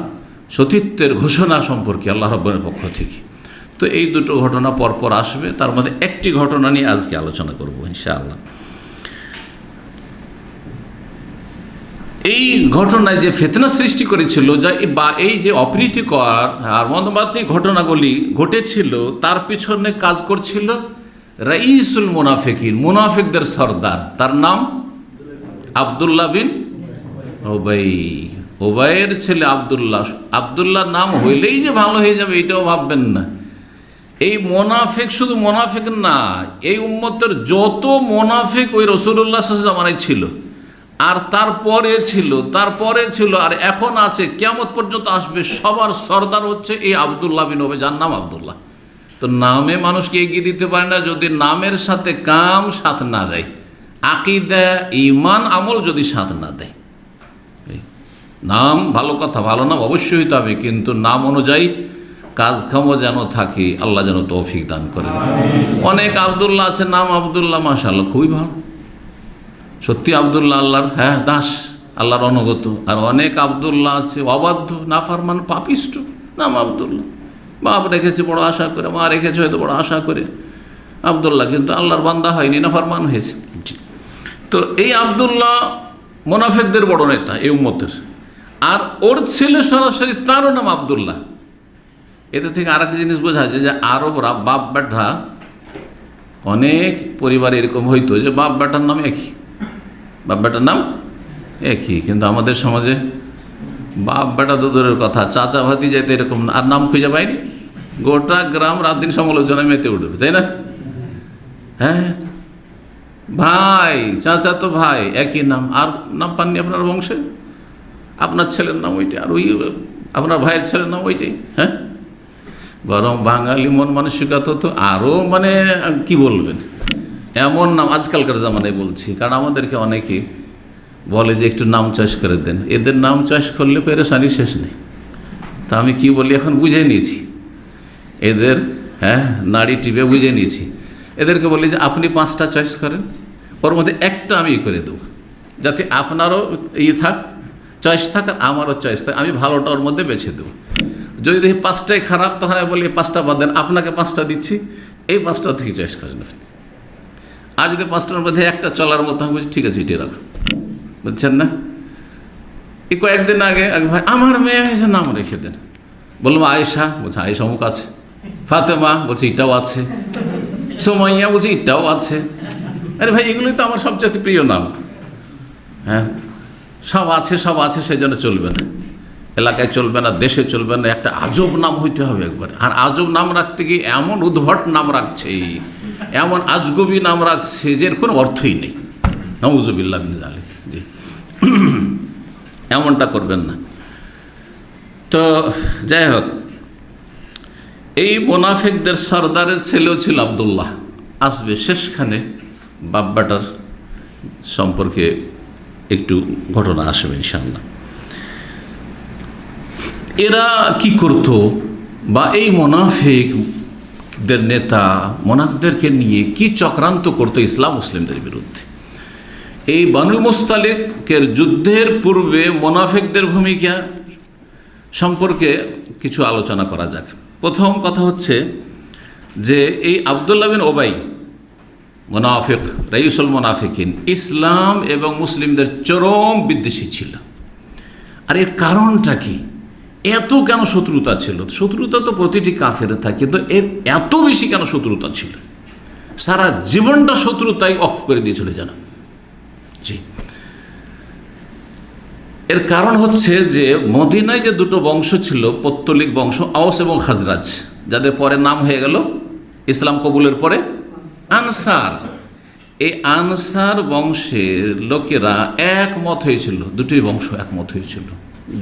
সতীত্বের ঘোষণা সম্পর্কে আল্লাহ রাব্বুল পক্ষ থেকে। তো এই দুটো ঘটনা পরপর আসবে, তার মধ্যে একটি ঘটনা নিয়ে আজকে আলোচনা করব ইনশাআল্লাহ। এই ঘটনায় যে ফিতনা সৃষ্টি করেছিল, বা এই যে অপ্রীতিকর আর মর্মান্তিক ঘটনাগুলি ঘটেছিল, তার পিছনে কাজ করছিল রাইসুল মুনাফিকিন, মুনাফিকদের সর্দার, তার নাম আব্দুল্লাহ বিন উবাই। উবাইয়ের ছেলে আব্দুল্লাহ। আব্দুল্লাহ নাম হইলেই যে ভালো হয়ে যাবে এটাও ভাববেন না। এই মোনাফিক শুধু মোনাফিক না, এই উম্মতের যত মোনাফিক ওই রাসূলুল্লাহ সাল্লাল্লাহু আলাইহি ওয়াসাল্লামের ছিল, আর তারপরে ছিল, আর এখন আছে, কিয়ামত পর্যন্ত আসবে, সবার সর্দার হচ্ছে এই আব্দুল্লাহ বিন উবাই, যার নাম আব্দুল্লাহ। তো নামে মানুষকে এগিয়ে দিতে পারে না যদি নামের সাথে কাম সাথ না দেয়, আকীদা, ঈমান, আমল যদি সাথ না দেয়। নাম ভালো কথা, ভালো নাম অবশ্যই হইতে হবে, কিন্তু নাম অনুযায়ী কাজকামও যেন থাকে। আল্লাহ যেন তৌফিক দান করেন। অনেক আব্দুল্লাহ আছে, নাম আব্দুল্লাহ, মাশাআল্লাহ, খুবই ভালো, সত্যি আব্দুল্লাহ আল্লাহর দাস, আল্লাহর অনুগত। আর অনেক আব্দুল্লাহ আছে অবাধ্য, নাফরমান, পাপিষ্ট, নাম আব্দুল্লাহ, বাপ রেখেছে বড় আশা করে, মা রেখেছে হয়তো বড় আশা করে। আবদুল্লাহ কিন্তু আল্লাহর বান্দা হয়নি, না ফরমান হয়েছে। তো এই আবদুল্লাহ মুনাফিকদের বড় নেতা এই উম্মতের, আর ওর ছেলে সরাসরি তারও নাম আবদুল্লাহ। এদের থেকে আর একটা জিনিস বোঝা যায় যে আরবরা বাপ বেটা, অনেক পরিবারে এরকম হইতো যে বাপ বেটার নাম একই, বাপ বেটার নাম একই, কিন্তু আমাদের সমাজে বাপ বেটা তো দূরের কথা, চাচা ভাতি যাইতে এরকম আর নাম খুঁজে পাইনি। গোটা গ্রাম রাত দিন সমালোচনায় মেতে উঠবে, তাই না? হ্যাঁ, ভাই চাচা তো ভাই একই নাম, আর নাম পাননি আপনার বংশে? আপনার ছেলের নাম ওইটাই, আর ওই আপনার ভাইয়ের ছেলের নাম ওইটাই। হ্যাঁ, বরং বাঙালি মন মানসিকতা তো আরও মানে কি বলবেন, এমন নাম আজকালকার জামানায় বলছি, কারণ আমাদেরকে অনেকে বলে যে একটু নাম চয়েস করে দেন। এদের নাম চয়েস করলে পেরেশানি শেষ নেই। তা আমি কি বলি, এখন বুঝে নিয়েছি এদের, হ্যাঁ নাড়ি টিপে বুঝে নিয়েছি। এদেরকে বলি যে আপনি 5টা চয়েস করেন, ওর মধ্যে একটা আমি করে দেবো, যাতে আপনারও থাক, চয়েস থাক, আর আমারও চয়েস থাক, আমি ভালোটা ওর মধ্যে বেছে দেবো। যদি দেখি 5টাই খারাপ, তখন আমি বলি 5টা বাদ দেন, আপনাকে 5টা দিচ্ছি, এই 5টা থেকে চয়েস করেন আপনি। আর যদি 5টার মধ্যে একটা চলার মতো আমি বলছি ঠিক আছে এটি রাখো, বুঝছেন না? এই কয়েকদিন আগে এক ভাই আমার মেয়ে হয়েছে নাম রেখে দেন, বললাম আয়েশা, বলছে আয়েশা অমুক আছে, ফাতেমা বলছে এটাও আছে, সুমাইয়া বলছে এটাও আছে। আরে ভাই এগুলোই তো আমার সবচেয়ে প্রিয় নাম। হ্যাঁ, সব আছে সব আছে, সেই জন্য চলবে না, এলাকায় চলবে না, দেশে চলবে না, একটা আজব নাম হইতে হবে একবার। আর আজব নাম রাখতে গিয়ে এমন উদ্ভট নাম রাখছে, এমন আজগবি নাম রাখছে যে এর কোনো অর্থই নেই। নাউযুবিল্লাহ মিন যালিক। জি, এমনটা করবেন না। তো যাই হোক, এই মুনাফিকদের সর্দারের ছেলেও ছিল আবদুল্লাহ। আসবে শেষখানে বাপ বেটার সম্পর্কে একটু ঘটনা আসবে ইনশাআল্লাহ। এরা কি করত, বা এই মুনাফিকদের নেতা মুনাফিকদেরকে নিয়ে কি চক্রান্ত করতো ইসলাম মুসলিমদের বিরুদ্ধে। এই বানুল মুস্তালিকের যুদ্ধের পূর্বে মুনাফিকদের ভূমিকা সম্পর্কে কিছু আলোচনা করা যাক। প্রথম কথা হচ্ছে যে এই আবদুল্লাহ বিন ওবাই মুনাফিক, রাইসুল মুনাফিকিন, ইসলাম এবং মুসলিমদের চরম বিদ্বেষী ছিল। আর এর কারণটা কি, এত কেন শত্রুতা ছিল? শত্রুতা তো প্রতিটি কাফের থাকে, কিন্তু এর এত বেশি কেন শত্রুতা ছিল? সারা জীবনটা শত্রুতাই অফ করে দিয়েছিল যেন। জি, এর কারণ হচ্ছে যে মদিনায় যে দুটো বংশ ছিল, পৌত্তলিক বংশ, আওস এবং খাজরাজ, যাদের পরে নাম হয়ে গেল ইসলাম কবুলের পরে আনসার। এই আনসার বংশের লোকেরা একমত হয়েছিল, দুটোই বংশ একমত হয়েছিল,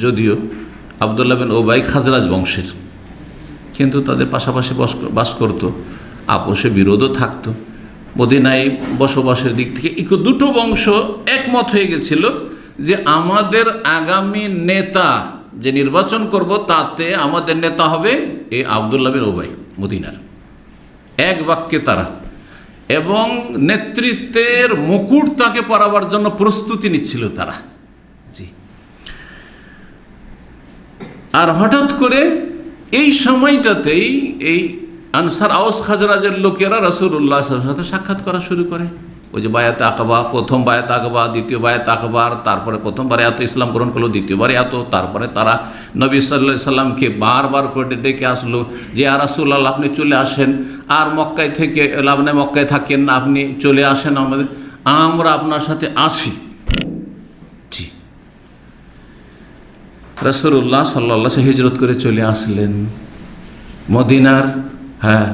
যদিও আবদুল্লাহ বিন ওবাই খাজরাজ বংশের, কিন্তু তাদের পাশাপাশি বাস করত, আপোষে বিরোধও থাকতো। মদিনায় বসবাসের দিক থেকে দুটো বংশ একমত হয়ে গেছিল যে আমাদের আগামী নেতা যে নির্বাচন করব তাতে আমাদের নেতা হবে এই আবদুল্লাহ বিন ওবাই মদিনার। এক বাক্যে তারা, এবং নেতৃত্বের মুকুট তাকে পরাবার জন্য প্রস্তুতি নিচ্ছিল তারা। জি, আর হঠাৎ করে এই সময়টাতেই এই আনসার আওস খাজরাজের লোকেরা রাসূলুল্লাহ সাল্লাল্লাহু আলাইহি ওয়াসাল্লামের সাথে সাক্ষাৎ করা শুরু করে। ওই যে বায়াত আকবা, প্রথম বায়াত আকবা, দ্বিতীয় বায়াত আকবার, তারপরে প্রথমবারে এত ইসলাম গ্রহণ করলো, দ্বিতীয়বারে এত, তারপরে তারা নবী সাল্লাল্লাহু আলাইহি সাল্লামকে বারবার করে ডেকে আসলো যে ইয়া রাসূলুল্লাহ আপনি চলে আসেন, আর মক্কায় থেকে আপনি মক্কায় থাকেন না, আপনি চলে আসেন, আমরা আপনার সাথে আছি। জি, রাসূলুল্লাহ সাল্লাল্লাহু আলাইহি ওয়াসাল্লাম হিজরত করে চলে আসলেন মদিনার। হ্যাঁ,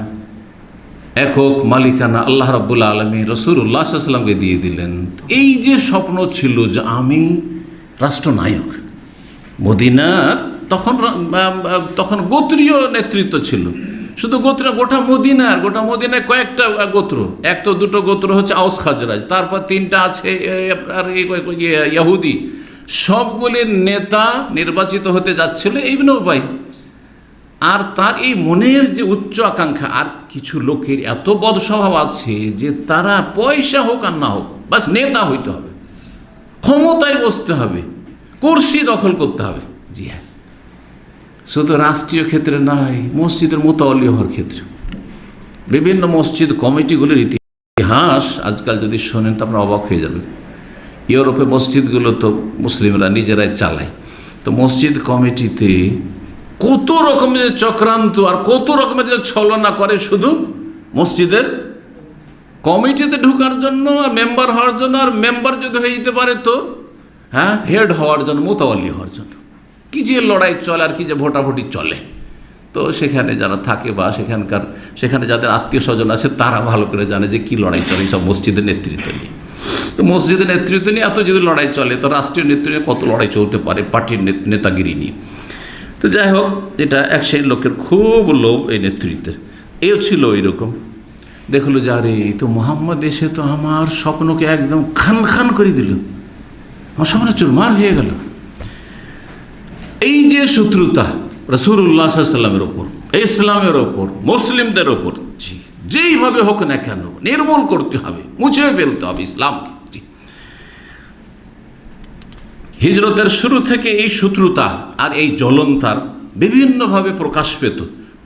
একক মালিকানা আল্লাহ রাব্বুল আলামিন রাসূলুল্লাহ সাল্লাল্লাহু আলাইহি ওয়াসাল্লামকে দিয়ে দিলেন। এই যে স্বপ্ন ছিল যে আমি রাষ্ট্রনায়ক, মদিনার তখন গোত্রীয় নেতৃত্ব ছিল, শুধু গোত্র গোটা মদিনায় কয়েকটা গোত্র, এক তো দুটো গোত্র হচ্ছে আওস খাজরাজ, তারপর 3টা আছে ইহুদি, সবগুলির নেতা নির্বাচিত হতে যাচ্ছিল ইবনে উবাই। আর তার এই মনের যে উচ্চ আকাঙ্ক্ষা, আর কিছু লোকের এত বদ স্বভাব আছে যে তারা পয়সা হোক আর না হোক, বাস নেতা হইতে হবে, ক্ষমতায় বসতে হবে, কুরসি দখল করতে হবে। জি হ্যাঁ, শুধু রাষ্ট্রীয় ক্ষেত্রে নয়, মসজিদের মোতাওয়াল্লি হওয়ার ক্ষেত্রে বিভিন্ন মসজিদ কমিটিগুলির ইতিহাস আজকাল যদি শোনেন তো আপনারা অবাক হয়ে যাবেন। ইউরোপে মসজিদগুলো তো মুসলিমরা নিজেরাই চালায়, তো মসজিদ কমিটিতে কত রকমের চক্রান্ত আর কত রকমের যে ছলনা করে শুধু মসজিদের কমিটিতে ঢোকার জন্য আর মেম্বার হওয়ার জন্য, আর মেম্বার যদি হয়ে যেতে পারে তো হেড হওয়ার জন্য, মোতাওয়াল্লি হওয়ার জন্য। কি যে লড়াই চলে আর কি যে ভোটাভুটি চলে। তো সেখানে যারা থাকে বা সেখানে যাদের আত্মীয় স্বজন আছে তারা ভালো করে জানে যে কি লড়াই চলে সব মসজিদের নেতৃত্ব নিয়ে। তো মসজিদের নেতৃত্ব নিয়ে এত যদি লড়াই চলে তো রাষ্ট্রীয় নেতৃত্বে কত লড়াই চলতে পারে পার্টির নেতাগিরি নিয়ে। তো যাই হোক, এটা এক সেই লোকের খুব লোভ এই নেতৃত্বের। এও ছিল ওইরকম। দেখলো যে আরে তো মোহাম্মদ এসে তো আমার স্বপ্নকে একদম খান খান করে দিল, আমার স্বপ্ন চুরমার হয়ে গেল। এই যে শত্রুতা রাসূলুল্লাহ সাল্লাল্লাহু আলাইহি ওয়াসাল্লামের ওপর, ইসলামের ওপর, মুসলিমদের ওপর যেইভাবে হোক না কেন নির্মূল করতে হবে, মুছে ফেলতে হবে ইসলামকে। হিজরতের শুরু থেকে এই শত্রুতা আর এই জ্বলন তার বিভিন্নভাবে প্রকাশ পেত।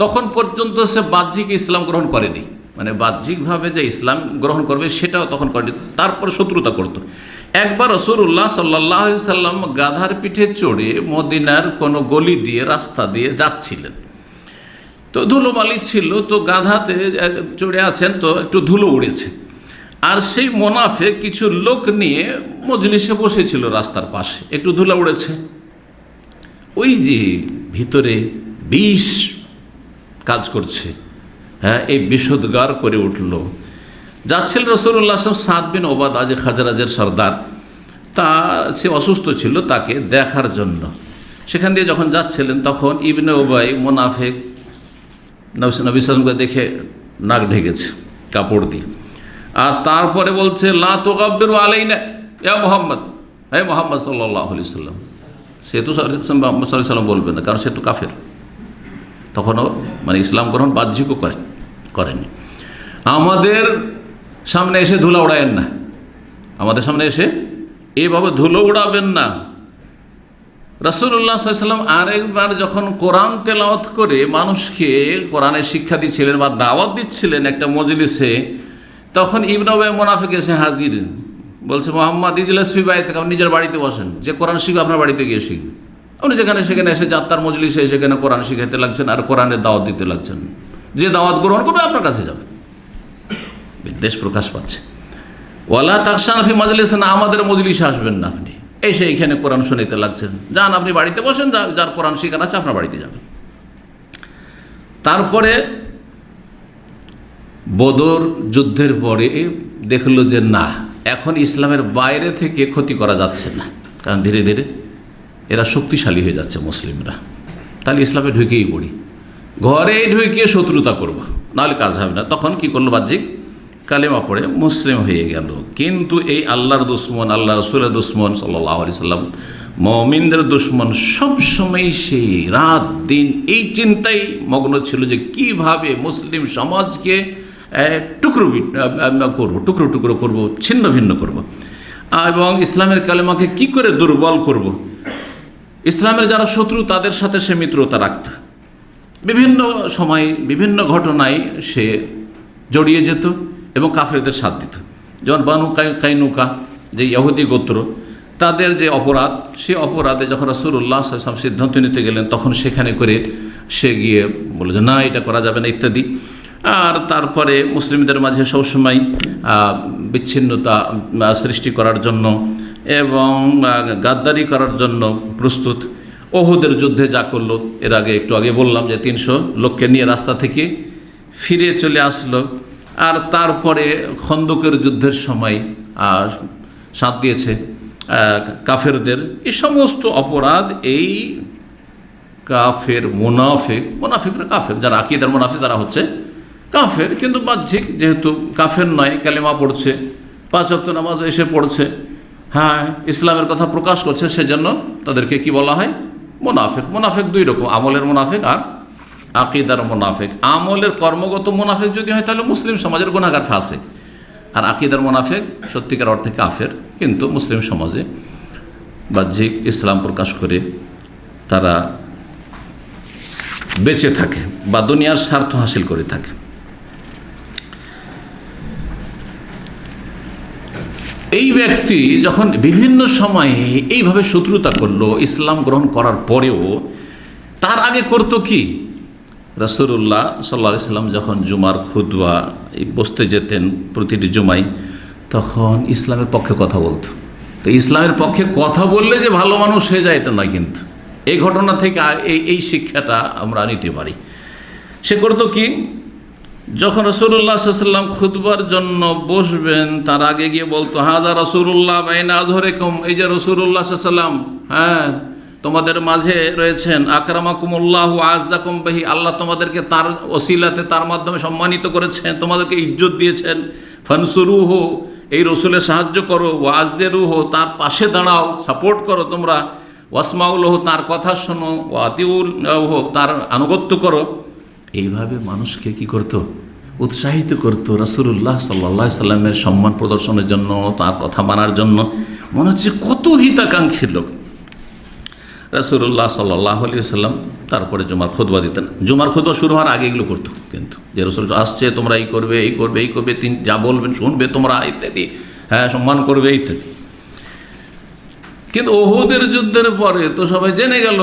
তখন পর্যন্ত সে বাহ্যিক ইসলাম গ্রহণ করেনি, মানে বাহ্যিকভাবে যে ইসলাম গ্রহণ করবে সেটাও তখন করেনি, তারপর শত্রুতা করত। একবার রাসূলুল্লাহ সাল্লাল্লাহু আলাইহি ওয়াসাল্লাম গাধার পিঠে চড়ে মদিনার কোনো গলি দিয়ে রাস্তা দিয়ে যাচ্ছিলেন। তো ধুলোবালি ছিল, তো গাধাতে চড়ে আছেন, তো একটু ধুলো উড়েছে। আর সেই মোনাফেক কিছু লোক নিয়ে মজলিসে বসেছিল রাস্তার পাশে, একটু ধুলা উড়েছে। ওই যে ভিতরে বিষ কাজ করছে, এই বিষোদ্গার করে উঠল। যাচ্ছিল রাসূলুল্লাহ সাদ বিন ওবাদা, যে খাজরাজের সর্দার, তা সে অসুস্থ ছিল, তাকে দেখার জন্য সেখান দিয়ে যখন যাচ্ছিলেন তখন ইবনে উবাই মোনাফেক নবী সাল্লাল্লাহু দেখে নাক ঢেকেছে কাপড় দিয়ে, আর তারপরে বলছে লা তুগাব্বিরু আলাইনা ইয়া মুহাম্মদ, হে মুহাম্মদ সাল্লাল্লাহু আলাইহি সাল্লাম। সে তো মুহাম্মদ সাল্লাল্লাহু আলাইহি সাল্লাম বলবে না, কারণ সে তো কাফের, তখনও মানে ইসলাম গ্রহণ বাহ্যিকও করেনি। আমাদের সামনে এসে ধুলা উড়াবেন না, আমাদের সামনে এসে এইভাবে ধুলো উড়াবেন না। রাসূলুল্লাহ সাল্লাল্লাহু আলাইহি ওয়াসাল্লাম আরেকবার যখন কোরআন তেলাওয়াত করে মানুষকে কোরআনের শিক্ষা দিচ্ছিলেন বা দাওয়াত দিচ্ছিলেন একটা মজলিসে, তখন ইবনে উবাই মুনাফিক এসে হাজির, বলছে মুহাম্মদ ইজলাস ফি বাইতিক, আপনি নিজের বাড়িতে বসেন, যে কোরআন শিখবে আপনার বাড়িতে গিয়ে শিখবে। আপনি যেখানে সেখানে এসে যাত্রার মজলিসে সেখানে কোরআন শিখাইতে লাগছেন আর কোরআনের দাওয়াত দিতে লাগছেন, যে দাওয়াত গ্রহণ করবে আপনার কাছে যাবে। বিদ্বেষ প্রকাশ পাচ্ছে। ওয়ালা তাকশান ফি মাজলিসিনা, আমাদের মজলিসে আসবেন না আপনি, এসে এইখানে কোরআন শুনাইতে লাগছেন, যান আপনি বাড়িতে বসেন, যার কোরআন শিখার আছে আপনার বাড়িতে যাবেন। তারপরে বদর যুদ্ধের পরে দেখলো যে না, এখন ইসলামের বাইরে থেকে ক্ষতি করা যাচ্ছে না, কারণ ধীরে ধীরে এরা শক্তিশালী হয়ে যাচ্ছে মুসলিমরা, তাহলে ইসলামে ঢুকেই পড়ি, ঘরেই ঢুকিয়ে শত্রুতা করব, নাহলে কাজ হবে না। তখন কি করলো, বাহ্যিক কালেমা পড়ে মুসলিম হয়ে গেল। কিন্তু এই আল্লাহর দুশ্মন, আল্লাহ রসুলের দুশ্মন সাল্লাল্লাহু আলাইহি সাল্লাম, মুমিনদের দুশ্মন, সবসময় সেই রাত দিন এই চিন্তাই মগ্ন ছিল যে কিভাবে মুসলিম সমাজকে টুকরো টুকরো করব, ছিন্ন ভিন্ন করব, এবং ইসলামের কালেমাকে কি করে দুর্বল করব। ইসলামের যারা শত্রু তাদের সাথে সে মিত্রতা রাখত, বিভিন্ন সময় বিভিন্ন ঘটনায় সে জড়িয়ে যেত এবং কাফেরদের সাথ দিত। যেমন বানু কাইনুকা, যে ইহুদি গোত্র, তাদের যে অপরাধ, সে অপরাধে যখন রাসূলুল্লাহ সাল্লাল্লাহু আলাইহি ওয়াসাল্লাম সিদ্ধান্ত নিতে গেলেন তখন সেখানে করে সে গিয়ে বলে যে না, এটা করা যাবে না ইত্যাদি। আর তারপরে মুসলিমদের মাঝে সবসময় বিচ্ছিন্নতা সৃষ্টি করার জন্য এবং গাদ্দারি করার জন্য প্রস্তুত। ওহুদের যুদ্ধে যা করলো, এর আগে একটু আগে বললাম যে 300 লোককে নিয়ে রাস্তা থেকে ফিরে চলে আসলো। আর তারপরে খন্দকের যুদ্ধের সময় সাথ দিয়েছে কাফেরদের। এই সমস্ত অপরাধ এই কাফের মুনাফিকরা কাফের, যারা আকীদার মুনাফিক তারা হচ্ছে কাফের, কিন্তু বাহ্যিক যেহেতু কাফের নয়, কালেমা পড়ছে, 5 ওয়াক্ত নামাজ এসে পড়ছে, হ্যাঁ ইসলামের কথা প্রকাশ করছে, সেজন্য তাদেরকে কি বলা হয়, মুনাফিক। মুনাফিক 2 রকম, আমলের মুনাফিক আর আকীদার মুনাফিক। আমলের কর্মগত মুনাফিক যদি হয় তাহলে মুসলিম সমাজের গুনাহগার ফাসিক, আর আকীদার মুনাফিক সত্যিকার অর্থে কাফের, কিন্তু মুসলিম সমাজে বাহ্যিক ইসলাম প্রকাশ করে তারা বেঁচে থাকে বা দুনিয়ার স্বার্থ হাসিল করে থাকে। এই ব্যক্তি যখন বিভিন্ন সময়ে এইভাবে শত্রুতা করলো, ইসলাম গ্রহণ করার পরেও তার আগে করতো কি, রাসূলুল্লাহ সাল্লাল্লাহু আলাইহি সাল্লাম যখন জুমার খুতবা বসতে যেতেন প্রতিটি জুমায়, তখন ইসলামের পক্ষে কথা বলতো। তো ইসলামের পক্ষে কথা বললে যে ভালো মানুষ হয়ে যায় এটা নয়, কিন্তু এই ঘটনা থেকে এই শিক্ষাটা আমরা নিতে পারি। সে করতো কি, যখন রাসূলুল্লাহ সাল্লাল্লাহু আলাইহি ওয়াসাল্লাম খুতবার জন্য বসবেন তার আগে গিয়ে বলতো, হাযা রাসূলুল্লাহ বাইনা আযহরিকুম, এই যে রাসূলুল্লাহ সাল্লাল্লাহু আলাইহি ওয়াসাল্লাম, হ্যাঁ তোমাদের মাঝে রয়েছেন, আকরামাকুমুল্লাহু আযযাকুম বিহি, আল্লাহ তোমাদেরকে তার ওসিলাতে তার মাধ্যমে সম্মানিত করেছেন, তোমাদেরকে ইজ্জত দিয়েছেন। ফানসুরুহু, এই রসুলের সাহায্য করো, ওয়াজদিরুহু, তার পাশে দাঁড়াও, সাপোর্ট করো তোমরা, ওয়াসমাউলহু, তার কথা শোনো, ওয়াতিউলহু, তার আনুগত্য করো। এইভাবে মানুষকে কি করতো, উৎসাহিত করতো রাসূলুল্লাহ সাল্লাল্লাহু আলাইহি সাল্লামের সম্মান প্রদর্শনের জন্য, তার কথা মানার জন্য। মনে হচ্ছে কত হিতাকাঙ্ক্ষী লোক। রাসূলুল্লাহ সাল্লাল্লাহু আলাইহি সাল্লাম তারপরে জুমার খুতবা দিতেন। জুমার খুতবা শুরু হওয়ার আগে এগুলো করতো, কিন্তু যে রাসূল আসছে তোমরা এই করবে, এই করবে, এই করবে, তিনি যা বলবেন শুনবে তোমরা, ইত্যাদি, হ্যাঁ সম্মান করবে, ইত্যাদি। কিন্তু উহুদের যুদ্ধের পরে তো সবাই জেনে গেল,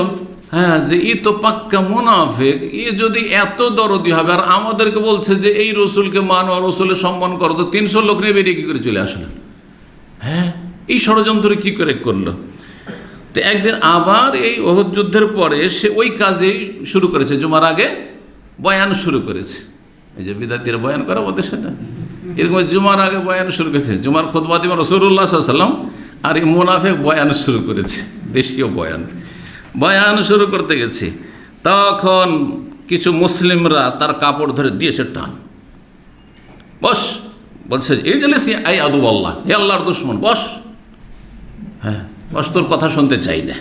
হ্যাঁ যে ই তো পাক্কা মুনাফিক, ই যদি এত দরদি হবে আর আমাদেরকে বলছে যে এই রসুলকে মানো আর রসুলের সম্মান করো, তো 300 লোক নিয়ে বেরিয়ে কী করে চলে আসলেন? হ্যাঁ, এই ষড়যন্ত্র কী করে করলো? তো একদিন আবার এই উহুদ যুদ্ধের পরে সে ওই কাজেই শুরু করেছে, জুমার আগে বয়ান শুরু করেছে। এই যে বিদাতিরা বয়ান করে ওদের সেটা, এরকম জুমার আগে বয়ান শুরু করেছে। জুমার খুতবা দিবেন রাসূলুল্লাহ সাল্লাল্লাহু আলাইহি ওয়াসাল্লাম, আর এই মুনাফিক বয়ান শুরু করেছে, দেশীয় বয়ান শুরু করতে গেছে। তখন কিছু মুসলিমরা তার কাপড় ধরে দিয়েছে টান, বস, বলছে এই জেলেসি আই আদু আল্লাহ, হে আল্লাহর দুশমন, বস, হ্যাঁ বস, তোর কথা শুনতে চাই না।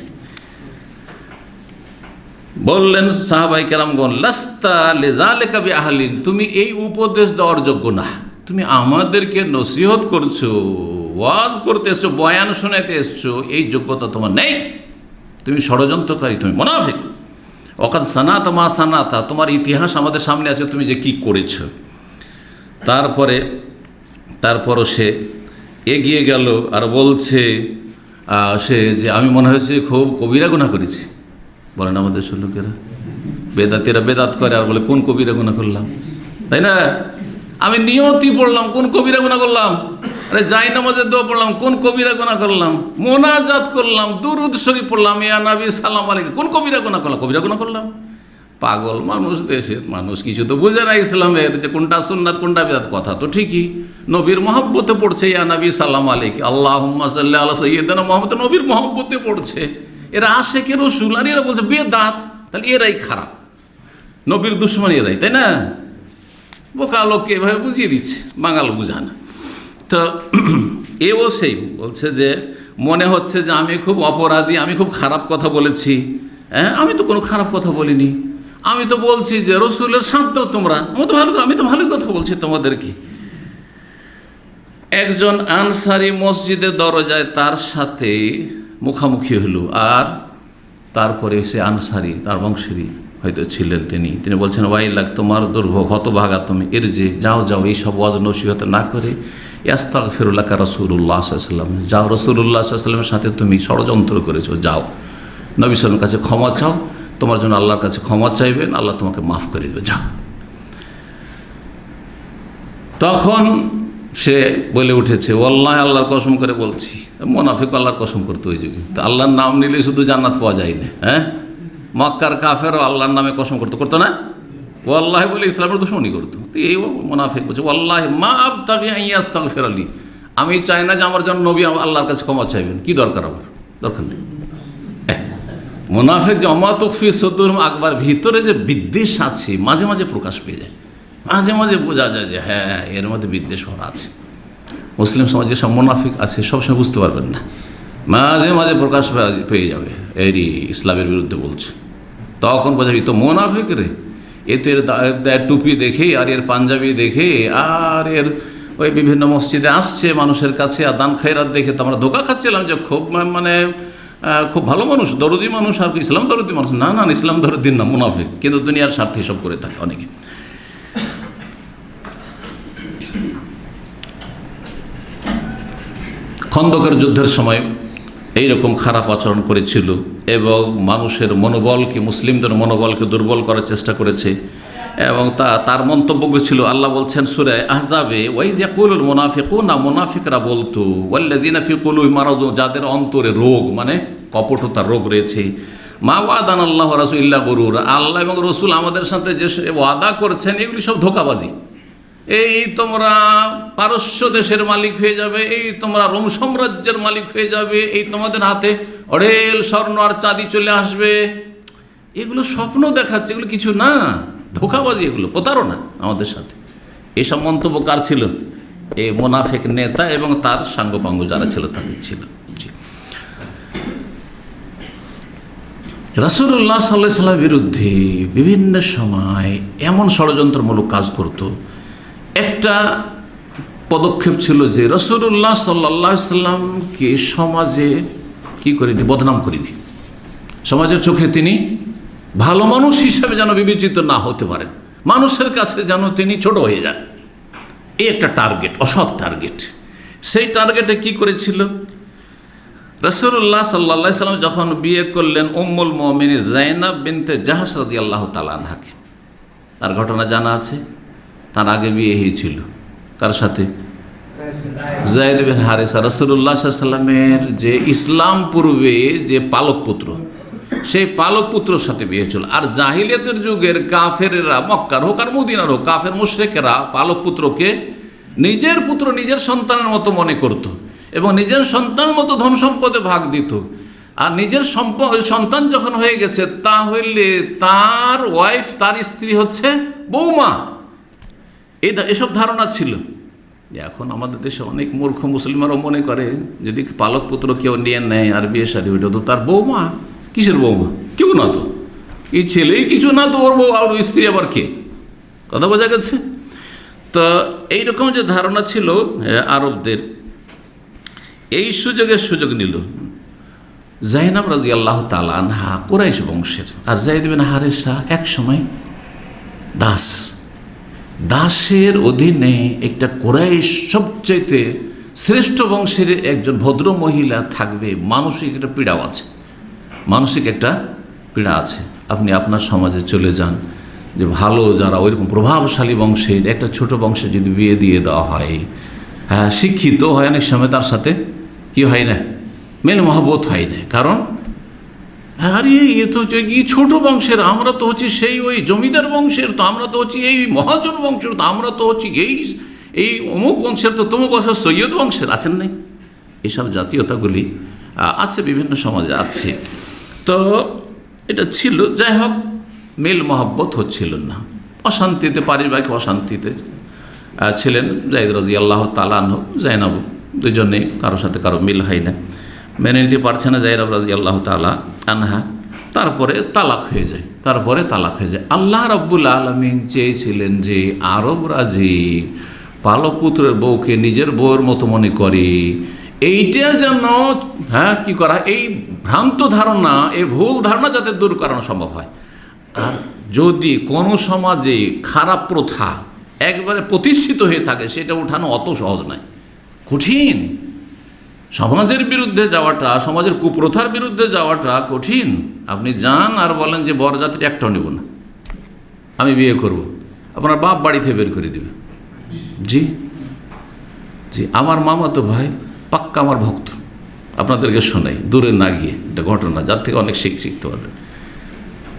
বললেন সাহাবাই কেরামগণ, লাস্তা লিযালিকা বিআহলিন, তুমি এই উপদেশ দেওয়ার যোগ্য না, তুমি আমাদেরকে নসিহত করছো, ওয়াজ করতে এসছো, বয়ান শোনাতে এসছো, এই যোগ্যতা তোমার নেই, তুমি ষড়যন্ত্রকারী, তুমি মুনাফিক। ওয়াকাদ সানাতা মা সানাতা, তোমার ইতিহাস আমাদের সামনে আছে, তুমি যে কি করেছো। তারপরও সে এগিয়ে গেল আর বলছে সে যে আমি মনে হয়েছে খুব কবিরা গুনাহ করেছি। বলেন আমাদের লোকেরা, বেদাতিরা বেদাত করে আর বলে কোন কবিরা গুনাহ করলাম, তাই না? আমি নিয়তি পড়লাম, কোন কবিরা গুনাহ করলাম? আরে যাই নামাজের দোয়া পড়লাম, কোন কবিরা গুনাহ করলাম? মোনাজাত করলাম, দুরুদ শরীফ পড়লাম, ইয়া নবী সালাম আলাইকুম, কোন কবিরা গুনাহ করলাম? কবিরা গুনাহ করলাম? পাগল মানুষ, দেশের মানুষ, কিছু তো বুঝে না ইসলামের, যে কোনটা সুন্নাত কোনটা বিদআত। কথা তো ঠিকই, নবীর মহব্বতে পড়ছে, ইয়া নবী সালাম আলাইকুম, আল্লাহুম্মা সাল্লি আলা সাইয়্যিদিনা মুহাম্মদ, নবীর মহব্বতে পড়ছে। এরা আশিকে রাসূল, আর এরা বলছে বেদাত, তাহলে এরাই খারাপ, নবীর দুশমন এরাই, তাই না? বোকা লোককে এভাবে বুঝিয়ে দিচ্ছে, বাঙাল বুঝা না। তো এও সেই বলছে যে মনে হচ্ছে যে আমি খুব অপরাধী, আমি খুব খারাপ কথা বলেছি। হ্যাঁ, আমি তো কোনো খারাপ কথা বলিনি, আমি তো বলছি যে রসুলের শান্ত তোমরা, আমি তো ভালো কথা বলছি তোমাদেরকে। একজন আনসারি মসজিদের দরজায় তার সাথে মুখামুখি হলো, আর তারপরে সে আনসারি, তার বংশেরই হয়তো ছিলেন তিনি বলছেন, ওয়াইলাক, তোমার দুর্ভোগ, হতভাগা তুমি, এর যে যাও এইসব ওয়াজ নসিহত না করে ইস্তাগফিরুল্লাহ রাসূলুল্লাহ সাল্লাল্লাহু আলাইহি ওয়াসাল্লাম, যাও রাসূলুল্লাহ সাল্লাল্লাহু আলাইহি ওয়াসাল্লামের সাথে তুমি ষড়যন্ত্র করেছো, যাও নবী সাল্লাল্লাহু আলাইহি ওয়াসাল্লামের কাছে ক্ষমা চাও, তোমার জন্য আল্লাহর কাছে ক্ষমা চাইবেন, আল্লাহ তোমাকে মাফ করে দেবে, যাও। তখন সে বলে উঠেছে, ওয়াল্লাহি আল্লাহর কসম করে বলছি, মুনাফিক আল্লাহর কসম করতো ওই যুগে, তো আল্লাহর নাম নিলে শুধু জান্নাত পাওয়া যায় না। হ্যাঁ, মক্কার কাফেরও আল্লাহর নামে কসম করতো না, ওয়াল্লাহি বলে ইসলামের দুশমনি করতো। তো এই মুনাফিক বলছে, ওয়াল্লাহি মা আবতাগি আন ইয়াস্তাগফির লি, আমি চাই না যে আমার জন্য নবী আল্লাহর কাছে ক্ষমা চাইবেন, কি দরকার, আমার দরকার নেই। মুনাফিক যে অমা তুখফি সুদুরহুম আকবার, ভিতরে যে বিদ্বেষ আছে মাঝে মাঝে প্রকাশ পেয়ে যায়, মাঝে মাঝে বোঝা যায় যে হ্যাঁ এর মধ্যে বিদ্বেষ ভরা আছে। মুসলিম সমাজে সব মুনাফিক আছে, সবসময় বুঝতে পারবেন না, মাঝে মাঝে প্রকাশ পেয়ে যাবে, এরই ইসলামের বিরুদ্ধে বলছে। তখন বোঝা তো মুনাফিক রে, এ তো এর টুপি দেখে আর এর পাঞ্জাবি দেখে আর এর ওই বিভিন্ন মসজিদে আসছে মানুষের কাছে, আর দান খয়রাত দেখে তো আমরা ধোকা খাচ্ছিলাম যে খুব মানে খুব ভালো মানুষ, দরদি মানুষ, আর ইসলাম দরদি মানুষ। না না, ইসলাম দরদি না, মুনাফিক, কিন্তু দুনিয়ার স্বার্থে এসব করে থাকে অনেকে। খন্দকের যুদ্ধের সময় এইরকম খারাপ আচরণ করেছিল এবং মানুষের মনোবলকে, মুসলিমদের মনোবলকে দুর্বল করার চেষ্টা করেছে। এবং তার মন্তব্য ছিল, আল্লাহ বলছেন সূরা আহজাবে, ওয়াইয ইয়াকুলুল মুনাফিকুনা, মুনাফিকরা বলতো, ওয়াল্লাযিনা ফি কুলুবিহিম মারাদুন, যাদের অন্তরে রোগ মানে কপটতার রোগ রয়েছে, মা ওয়াদানাল্লাহু ওয়া রাসূলুহু ইল্লা গুরুরা, আল্লাহ এবং রসুল আমাদের সাথে যে ওয়াদা করছেন এগুলি সব ধোঁকাবাজি। এই তোমরা পারস্য দেশের মালিক হয়ে যাবে, এই তোমরা রোম সাম্রাজ্যের মালিক হয়ে যাবে, এই তোমাদের হাতে অঢেল স্বর্ণ আর চাঁদি চলে আসবে, এগুলো স্বপ্ন দেখাচ্ছে, এগুলো কিছু না, ধোঁকাবাজি, এগুলো প্রতারণা আমাদের সাথে। এইসব মন্তব্য কার ছিল? এই মুনাফিক নেতা এবং তার সাঙ্গপাঙ্গ যারা ছিল তাদের ছিল। রাসূলুল্লাহ সাল্লাল্লাহু আলাইহি ওয়াসাল্লামের বিরুদ্ধে বিভিন্ন সময় এমন ষড়যন্ত্রমূলক কাজ করত। একটা পদক্ষেপ ছিল যে রাসূলুল্লাহ সাল্লাল্লাহু আলাইহি ওয়াসাল্লামকে সমাজে কি করে দিই, বদনাম করে দিই, সমাজের চোখে তিনি ভালো মানুষ হিসাবে যেন বিবেচিত না হতে পারেন, মানুষের কাছে যেন তিনি ছোট হয়ে যান। এই একটা টার্গেট, অসৎ টার্গেট। সেই টার্গেটে কি করেছিল রাসূলুল্লাহ সাল্লাল্লাহু আলাইহি ওয়াসাল্লাম যখন বিয়ে করলেন উম্মুল মুমিনিন যায়েনব বিনতে জাহশ রাদিয়াল্লাহু তাআলা আনহাকে, তার ঘটনা জানা আছে। তার আগে বিয়ে হয়েছিল কার সাথে? যায়েদ বিন হারেসা। রাসূলুল্লাহ সাল্লাল্লাহু আলাইহি ওয়াসাল্লামের যে ইসলাম পূর্বে যে পালক পুত্র, সেই পালক পুত্রের সাথে বিয়ে ছিল। আর জাহিলিয়াতের যুগের কাফেরেরা, মক্কার হোক আর মদিনার হোক, কাফের মুশরিকেরা পালক পুত্রকে নিজের পুত্র, নিজের সন্তানের মতো মনে করত এবং নিজের সন্তান মতো ধন সম্পদে ভাগ দিত। আর নিজের সন্তান যখন হয়ে গেছে, তাহলে তার ওয়াইফ, তার স্ত্রী হচ্ছে বৌমা। এসব ধারণা ছিল। এখন আমাদের দেশে অনেক মূর্খ মুসলিমরাও মনে করে যদি পালক পুত্র কেউ নিয়ে নেয় আর বিয়ে শাদী ওইটা তো তার বৌমা। কিসের বৌমা? কেউ না তো, এই ছেলেই কিছু না তো ওর বউ, আর স্ত্রী আবার কে? কথা বোঝা গেছে? তো এইরকম যে ধারণা ছিল আরবদের, এই সুযোগ নিল যায়েনব রাদিয়াল্লাহু তাআলা আনহা কুরাইশ বংশের, আর যায়েদ বিন হারেসা এক সময় দাসের অধীনে একটা কুরাইশ সবচাইতে শ্রেষ্ঠ বংশের একজন ভদ্র মহিলা থাকবে। মানসিক একটা পীড়াও আছে, মানসিক একটা পীড়া আছে। আপনি আপনার সমাজে চলে যান, যে ভালো যারা ওইরকম প্রভাবশালী বংশের একটা ছোট বংশে যদি বিয়ে দিয়ে দেওয়া হয়, হ্যাঁ শিক্ষিত হয়, অনেক সময় তার সাথে কি হয় না, মেল মহব্বত হয় না। কারণ আরে এ তো এই ছোট বংশের, আমরা তো হচ্ছি সেই ওই জমিদার বংশের, তো আমরা তো হচ্ছি এই মহাজন বংশের, তো আমরা তো হচ্ছি এই অমুক বংশের, তো তমুক বংশের, সৈয়দ বংশের আছেন নাই। এইসব জাতীয়তাগুলি আছে, বিভিন্ন সমাজে আছে। তো এটা ছিল, যাই হোক মেল মহব্বত হচ্ছিল না, অশান্তিতে, পারিবারিক অশান্তিতে ছিলেন যায়েদ রাদিয়াল্লাহু তাআলা আনহু, যায়েনব, দুজনে কারোর সাথে কারো মিল হয় না, মেনে নিতে পারছে না যায়েনব রাদিয়াল্লাহু তাআলা আনহা। তারপরে তালাক হয়ে যায়। আল্লাহ রাব্বুল আলামিন চেয়েছিলেন যে আরবরা যে পালক পুত্রের বউকে নিজের বউয়ের মতো মনে করে, এইটা যেন কি করা, এই ভ্রান্ত ধারণা, এই ভুল ধারণা যাতে দূর করানো সম্ভব হয়। আর যদি কোনো সমাজে খারাপ প্রথা একবারে প্রতিষ্ঠিত হয়ে থাকে, সেটা উঠানো অত সহজ নয়, কঠিন। সমাজের বিরুদ্ধে যাওয়াটা, সমাজের কুপ্রথার বিরুদ্ধে যাওয়াটা কঠিন। আপনি যান আর বলেন যে বরযাত্রী একটাও নেব না, আমি বিয়ে করব, আপনার বাপ বাড়ি থেকে বের করে দেবে। জি, আমার মামা তো ভাই পাক্কা আমার ভক্ত, আপনাদেরকে শোনাই, দূরে না গিয়ে একটা ঘটনা, যার থেকে অনেক শিখতে পারবেন।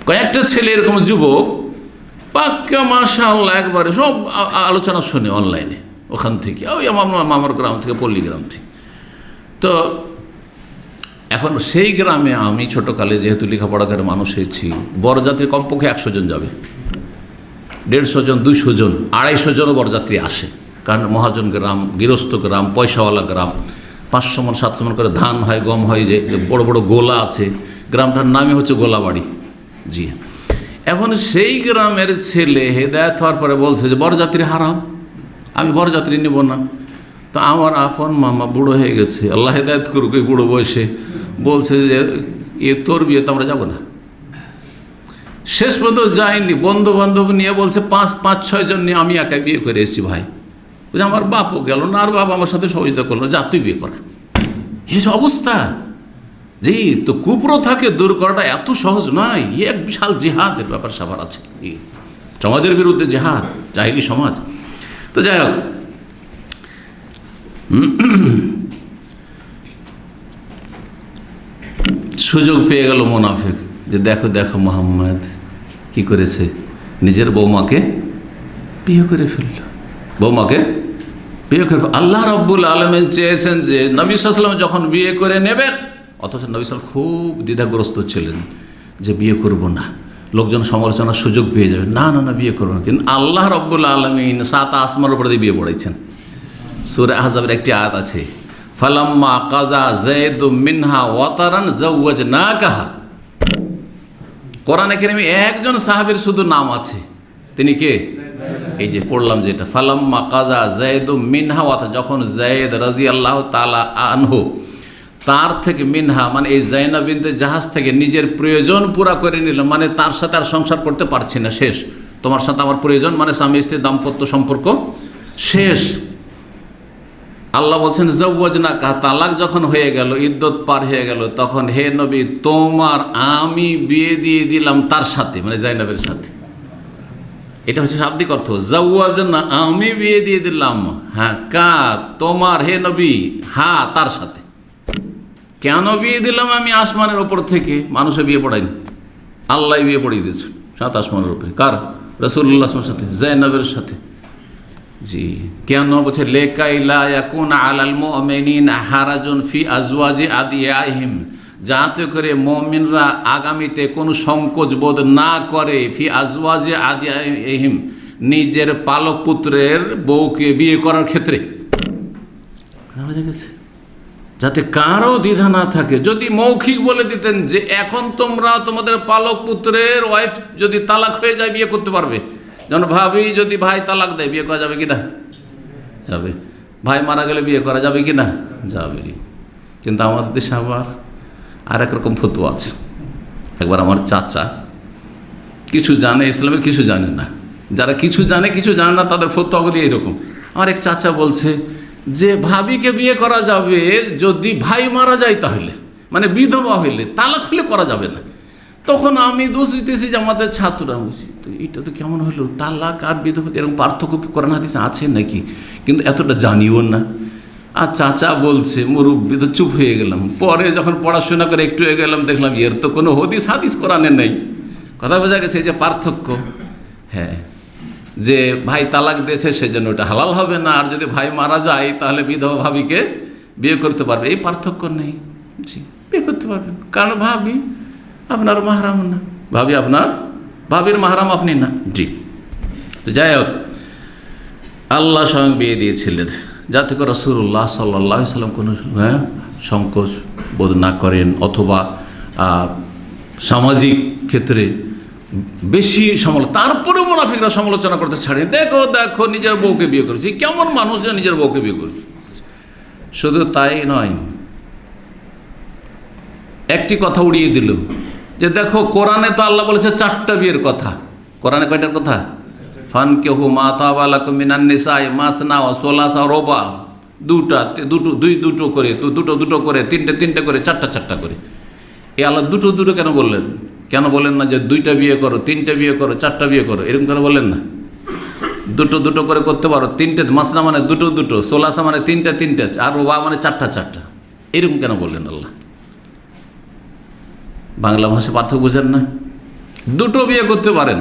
কয়েকটা ছেলে এরকম যুবক পাক্কা মাশাআল্লাহ, একবারে সব আলোচনা শুনে অনলাইনে, ওখান থেকে ওই আমার মামার গ্রাম থেকে, পল্লী গ্রাম থেকে। তো এখন সেই গ্রামে আমি ছোটোকালে যেহেতু লেখাপড়া করে মানুষ হয়েছি, বরযাত্রী কমপক্ষে 100 জন যাবে, 150 জন, 200 জন, 250 জনও বরযাত্রী আসে। কারণ মহাজন গ্রাম, গৃহস্থ গ্রাম, পয়সাওয়ালা গ্রাম, 500 মণ 700 মণ করে ধান হয়, গম হয়, যে বড় বড় গোলা আছে, গ্রামটার নামই হচ্ছে গোলাবাড়ি। জি, এখন সেই গ্রামের ছেলে হেদায়েত হওয়ার পরে বলছে যে বরযাত্রী হারাম, আমি বরযাত্রী নেব না। তো আমার আপন মামা বুড়ো হয়ে গেছে, আল্লাহ হেদায়েত করুক, এই বুড়ো বয়সে বলছে যে তোর বিয়ে তো আমরা যাবো না। শেষ পর্যন্ত যায়নি, বন্ধু বান্ধব নিয়ে বলছে 5-6 জন নিয়ে আমি একা বিয়ে করে এসেছি ভাই। বলছে আমার বাপও গেল না, আর বাপ আমার সাথে সহযোগিতা করলো না, যা তুই বিয়ে কর। এই অবস্থা জি। তো কুপ্রথাকে দূর করাটা এত সহজ নয়, এক বিশাল জিহাদের ব্যাপার স্যাপার আছে, সমাজের বিরুদ্ধে জিহাদ, জাহিলি সমাজ। তো যাই হোক, সুযোগ পেয়ে গেল মুনাফিক যে দেখো দেখো মোহাম্মদ কি করেছে, নিজের বৌমাকে বিয়ে করে ফেলল। বৌমাকে বিয়ে করে, আল্লাহ রাব্বুল আলামিন চেয়েছেন যে নবী সাল্লাল্লাহু আলাইহি ওয়াসাল্লাম যখন বিয়ে করে নেবেন, অথচ নবী সাল্লাল্লাহু খুব দ্বিধাগ্রস্ত ছিলেন যে বিয়ে করব না, লোকজন সমালোচনার সুযোগ পেয়ে যাবে, না না না বিয়ে করবো না। কিন্তু আল্লাহ রাব্বুল আলামিন 7 আসমানের উপরে দিয়ে বিয়ে পড়াইছেন। সূরা আহজাবের একটি আয়াত আছে, ফালাম্মা কাযা যায়েদু মিনহা ওয়াতারান যাওয়াজনাকাহা। কোরআনে কারিমে একজন সাহাবীর শুধু নাম আছে, তিনি কে? এই যে পড়লাম যেটা, ফালাম্মা কাযা যায়েদু মিনহা ওয়াতারান, যখন যায়েদ রাদিয়াল্লাহু তাআলা আনহু তার থেকে, মিনহা মানে এই যায়নাব বিনতে জাহাজ থেকে নিজের প্রয়োজন পুরা করে নিল, মানে তার সাথে আর সংসার করতে পারছি না, শেষ, তোমার সাথে আমার প্রয়োজন, মানে স্বামী স্ত্রীর দাম্পত্য সম্পর্ক শেষ। আল্লাহ বলছেন যাওয়াজনাকা, তালাক যখন হয়ে গেল, ইদ্যত পার হয়ে গেল, তখন হে নবী তোমার আমি বিয়ে দিয়ে দিলাম তার সাথে, মানে যায়নাবের সাথে। এটা হচ্ছে শাব্দিক অর্থ, যাওয়াজনা আমি বিয়ে দিয়ে দিলাম, হ্যাঁ কার? তোমার হে নবী, হ্যাঁ তার সাথে। কেন বিয়ে দিলাম আমি? আসমানের ওপর থেকে, মানুষে বিয়ে পড়ায়নি, আল্লাহ বিয়ে পড়িয়ে দিয়েছে 7 আসমানের উপরে। কার? রাসূলুল্লাহ সাথে, যায়নাবের সাথে। জি, কেন? বলছে লেকাইলা ইয়াকুনা আলাল মুমিনিনা হারাজুন ফি আজওয়াজি আদিয়াহিম, যাতে করে মুমিনরা আগামীতে কোনো সংকোচ বোধ না করে, ফি আজওয়াজি আদিয়াহিম, নিজের পালক পুত্রের বউকে বিয়ে করার ক্ষেত্রে, বুঝা গেছে, যাতে কারো দ্বিধা না থাকে। যদি মৌখিক বলে দিতেন যে এখন তোমরা তোমাদের পালক পুত্রের ওয়াইফ যদি তালাক হয়ে যায় বিয়ে করতে পারবে, যেন ভাবি যদি ভাই তালাক দেয় বিয়ে করা যাবে কি না? যাবে। ভাই মারা গেলে বিয়ে করা যাবে কি না? যাবে। কিন্তু আমাদের দেশে আবার আর এক রকম ফতোয়া আছে। একবার আমার চাচা, কিছু জানে ইসলামে, কিছু জানে না, যারা কিছু জানে কিছু জানে না তাদের ফতোয়াগুলি এইরকম। আমার এক চাচা বলছে যে ভাবিকে বিয়ে করা যাবে যদি ভাই মারা যায়, তাহলে মানে বিধবা হইলে, তালাক হইলে করা যাবে না। তখন আমি দোষ দিতেছি যে আমাদের ছাত্ররা, বুঝি তো এটা তো কেমন হলো, তালাক আর বিধবা এরকম পার্থক্য কি কোরআন হাদিসে আছে নাকি? কিন্তু এতটা জানিও না। আর চাচা বলছে, মুরব্বি, তো চুপ হয়ে গেলাম। পরে যখন পড়াশোনা করে একটু হয়ে গেলাম, দেখলাম এর তো কোনো হাদিস কোরআনে নেই। কথা বোঝা গেছে, এই যে পার্থক্য, হ্যাঁ, যে ভাই তালাক দিয়েছে সেজন্য ওটা হালাল হবে না, আর যদি ভাই মারা যায় তাহলে বিধবা ভাবিকে বিয়ে করতে পারবে, এই পার্থক্য নেই। জি, বিয়ে করতে পারবেন, কারণ ভাবি আপনার মাহরাম না, ভাবি আপনার, ভাবির মাহরাম আপনি না। জি, তো যাই হোক, আল্লাহ স্বয়ং বিয়ে দিয়েছিলেন যাতে করে রাসূলুল্লাহ সাল্লাল্লাহু আলাইহি ওয়াসাল্লাম কোনো সংকোচ বোধ না করেন, অথবা সামাজিক ক্ষেত্রে বেশি তারপরেও মুনাফিকরা সমালোচনা করতে ছাড়ে, দেখো দেখো নিজের বউকে বিয়ে করেছি, কেমন মানুষ যে নিজের বউকে বিয়ে করেছে। শুধু তাই নয়, একটি কথা উড়িয়ে দিল যে দেখো কোরআনে তো আল্লাহ বলেছে 4টা বিয়ের কথা। কোরআনে কয়টার কথা? ফানকিহু মা তাবা লাকুম মিনান নিসাই মাসনা ওয়া সুলাসা ওয়া রুবা, দুটো করে, দুটো করে, তিনটে করে, 4টা করে। এই আল্লাহ দুটো কেন বললেন? কেন বলেন না যে 2টা বিয়ে করো, 3টে বিয়ে করো, 4টা বিয়ে করো, এরকম কেন বললেন না? দুটো করে করতে পারো, 3টে, মাসনা মানে দুটো, সোলাসা মানে 3টে, আর রুবা মানে 4টা, এরকম কেন বললেন আল্লাহ? বাংলা ভাষা পার্থক্য বুঝেন না? 2টো বিয়ে করতে পারেন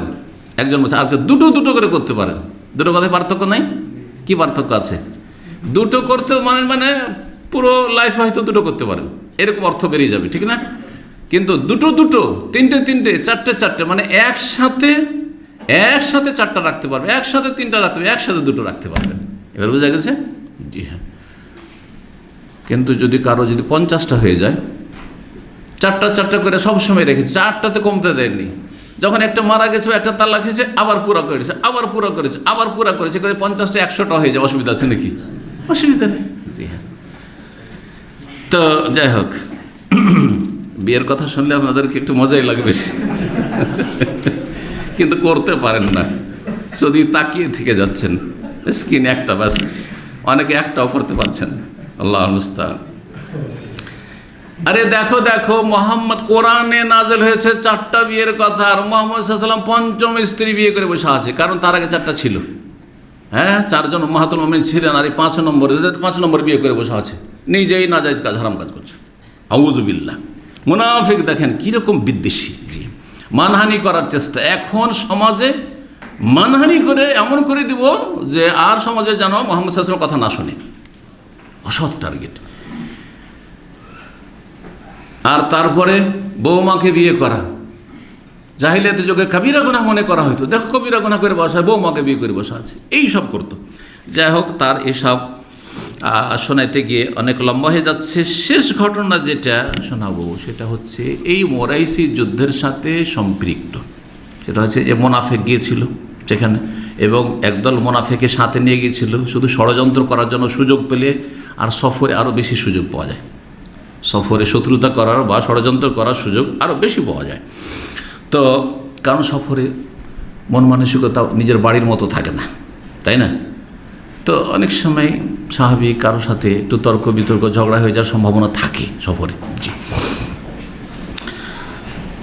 একজন বলছে, আর দুটো করে করতে পারেন, দুটো কথায় পার্থক্য নাই? কি পার্থক্য আছে? 2টো করতে মানে পুরো লাইফ হয়তো 2টো করতে পারেন, এরকম অর্থ বেরিয়ে যাবে, ঠিক না? কিন্তু দুটো, 3টে, 4টে, মানে একসাথে 4টা রাখতে পারবে, একসাথে 3টা রাখতে পারবে, একসাথে 2টো রাখতে পারবেন। এবার বোঝা গেছে? জি হ্যাঁ। কিন্তু যদি কারো 50টা হয়ে যায়, 4টা করে সবসময় রেখেছে, 4টাতে কমতে দেয়নি, যখন একটা মারা গেছে, একটা তালাক হয়েছে, আবার পুরা করেছে, আবার পুরা করেছে করে 50টা 100টা হয়ে যায়, অসুবিধা আছে নাকি? অসুবিধা নেই। জি হ্যাঁ। তো যাই হোক, বিয়ের কথা শুনলে আপনাদেরকে একটু মজাই লাগবে, কিন্তু করতে পারেন না, যদি তাকিয়ে থেকে যাচ্ছেন। স্কিন একটা, ব্যাস, অনেকে একটাও করতে পারছেন। আল্লাহ মুস্তাআন। আরে দেখো দেখো, মোহাম্মদ, কোরআনে নাযিল হয়েছে 4টা বিয়ের কথা, আর মুহাম্মদ সাল্লাল্লাহু আলাইহি ওয়াসাল্লাম 5ম স্ত্রী বিয়ে করে বসে আছে, কারণ তার আগে 4টা ছিল। হ্যাঁ, 4 জন উম্মাহাতুল মুমিনিন ছিলেন, আর এই 5 নম্বর বিয়ে করে বসে আছে, নিজেই নাজায়েজ কাজ, হারাম কাজ করছে। আউযু বিল্লাহ। মুনাফিক দেখেন কীরকম বিদ্বেষী, জি, মানহানি করার চেষ্টা। এখন সমাজে মানহানি করে এমন করে দিব যে আর সমাজে যেন মুহাম্মদ সাল্লাল্লাহু আলাইহি ওয়াসাল্লামের কথা না শোনে। অসৎ টার্গেট। আর তারপরে বৌমাকে বিয়ে করা, জাহিলিয়াতের যুগে কবিরা গুনাহ মনে করা হতো। দেখো, কবিরা গুনাহ করে বসা, বৌমাকে বিয়ে করে বসা আছে, এই সব করতো। যাই হোক, তার এসব শোনাইতে গিয়ে অনেক লম্বা হয়ে যাচ্ছে। শেষ ঘটনা যেটা শোনাবো সেটা হচ্ছে এই মোরাইসি যুদ্ধের সাথে সম্পৃক্ত। সেটা হচ্ছে যে মোনাফেক গিয়েছিল সেখানে, এবং একদল মোনাফেকে সাথে নিয়ে গিয়েছিল শুধু ষড়যন্ত্র করার জন্য। সুযোগ পেলে আর সফরে আরও বেশি সুযোগ পাওয়া যায়, সফরে শত্রুতা করার বা ষড়যন্ত্র করার সুযোগ আরও বেশি পাওয়া যায়। তো কারণ সফরে মন মানসিকতা নিজের বাড়ির মতো থাকে না, তাই না? তো অনেক সময় স্বাভাবিক কারোর সাথে একটু তর্ক বিতর্ক, ঝগড়া হয়ে যাওয়ার সম্ভাবনা থাকে সফরে। জি,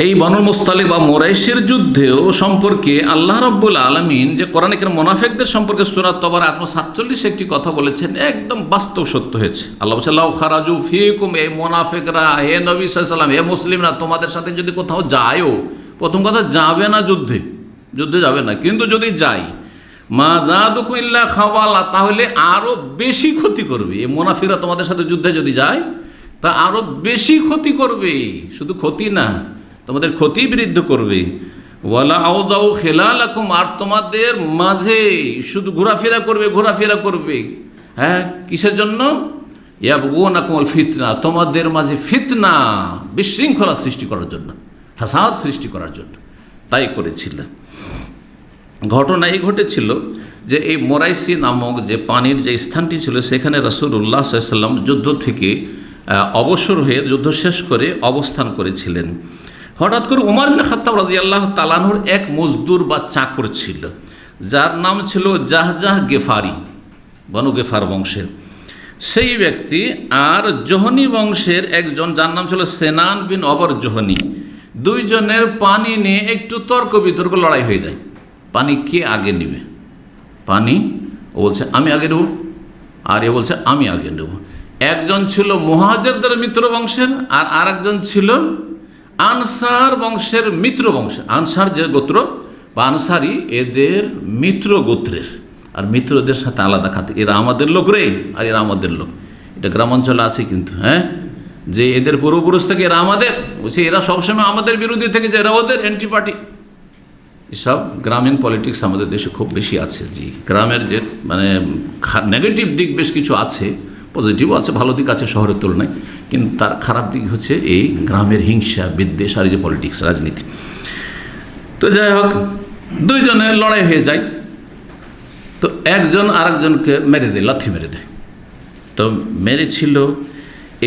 এই বনুল মুস্তালিক বা মোরাইশের যুদ্ধেও সম্পর্কে আল্লাহ রাব্বুল আলামিন যে কোরআনে কারীম মুনাফিকদের সম্পর্কে সূরা তবার 47 একটি কথা বলেছেন, একদম বাস্তব সত্য হয়েছে। আল্লাহ বলেছেন, লাউ খারাজু ফীকুম, এই মুনাফিকরা, হে নবী সাল্লাল্লাহু আলাইহি ওয়াসাল্লাম, হে মুসলিমরা, তোমাদের সাথে যদি কোথাও যায়ও, প্রথম কথা যাবে না, যুদ্ধে যাবে না, কিন্তু যদি যায়, মা যাদুকুম ইল্লা খাওয়ালা, তাহলে আরও বেশি ক্ষতি করবে। এই মুনাফিকরা তোমাদের সাথে যুদ্ধে যদি যায় তা আরও বেশি ক্ষতি করবে, শুধু ক্ষতি না, তোমাদের ক্ষতি বৃদ্ধি করবে। ওয়ালা আউযাউ খিলালাকুম, আর তোমাদের মাঝে শুধু ঘোরাফেরা করবে। হ্যাঁ, কিসের জন্য? ইয়াবগুনাকুমুল ফিতনা, তোমাদের মাঝে ফিতনা, বিশৃঙ্খলা সৃষ্টি করার জন্য, ফাসাদ সৃষ্টি করার জন্য তাই করেছিল। ঘটনা এই ঘটেছিল যে এই মোরাইসি নামক যে পানির যে স্থানটি ছিল, সেখানে রাসূলুল্লাহ সাল্লাল্লাহু আলাইহি ওয়াসাল্লাম যুদ্ধ থেকে অবসর হয়ে যুদ্ধ শেষ করে অবস্থান করেছিলেন। হঠাৎ করে উমর ইবনে খাত্তাব রাদিয়াল্লাহু তাআলা আনহুর এক মজদুর বা চাকর ছিল, যার নাম ছিল জাহজাহ গেফারি, বনু গেফার বংশের সেই ব্যক্তি, আর জোহনী বংশের একজন যার নাম ছিল সেনান বিন অবর জোহনী। দুইজনের পানি নিয়ে একটু তর্ক বিতর্ক, লড়াই হয়ে যায়। পানি কে আগে নেবে? পানি ও বলছে আমি আগে নেব, আর এ বলছে আমি আগে নেব। একজন ছিল মুহাজিরদের মিত্র বংশের, আর আরেকজন ছিল আনসার বংশের মিত্র বংশের। আনসার যে গোত্র বা আনসারি, এদের মিত্র গোত্রের, আর মিত্রদের সাথে আলাদা খাতে, এরা আমাদের লোক রে, আর এরা আমাদের লোক। এটা গ্রামাঞ্চলে আছে কিন্তু, হ্যাঁ, যে এদের পূর্বপুরুষ থেকে এরা আমাদের, বলছে এরা সবসময় আমাদের বিরোধী থেকে যে এরা ওদের অ্যান্টি পার্টি। এসব গ্রামীণ পলিটিক্স আমাদের দেশে খুব বেশি আছে। জি, গ্রামের যে মানে নেগেটিভ দিক বেশ কিছু আছে, পজিটিভও আছে, ভালো দিক আছে শহরের তুলনায়, কিন্তু তার খারাপ দিক হচ্ছে এই গ্রামের হিংসা, বিদ্বেষ, আর এই যে পলিটিক্স, রাজনীতি। তো যাই হোক, দুইজনের লড়াই হয়ে যায়। তো একজন আরেকজনকে মেরে দেয়, লাথি মেরে দেয়। তো মেরেছিল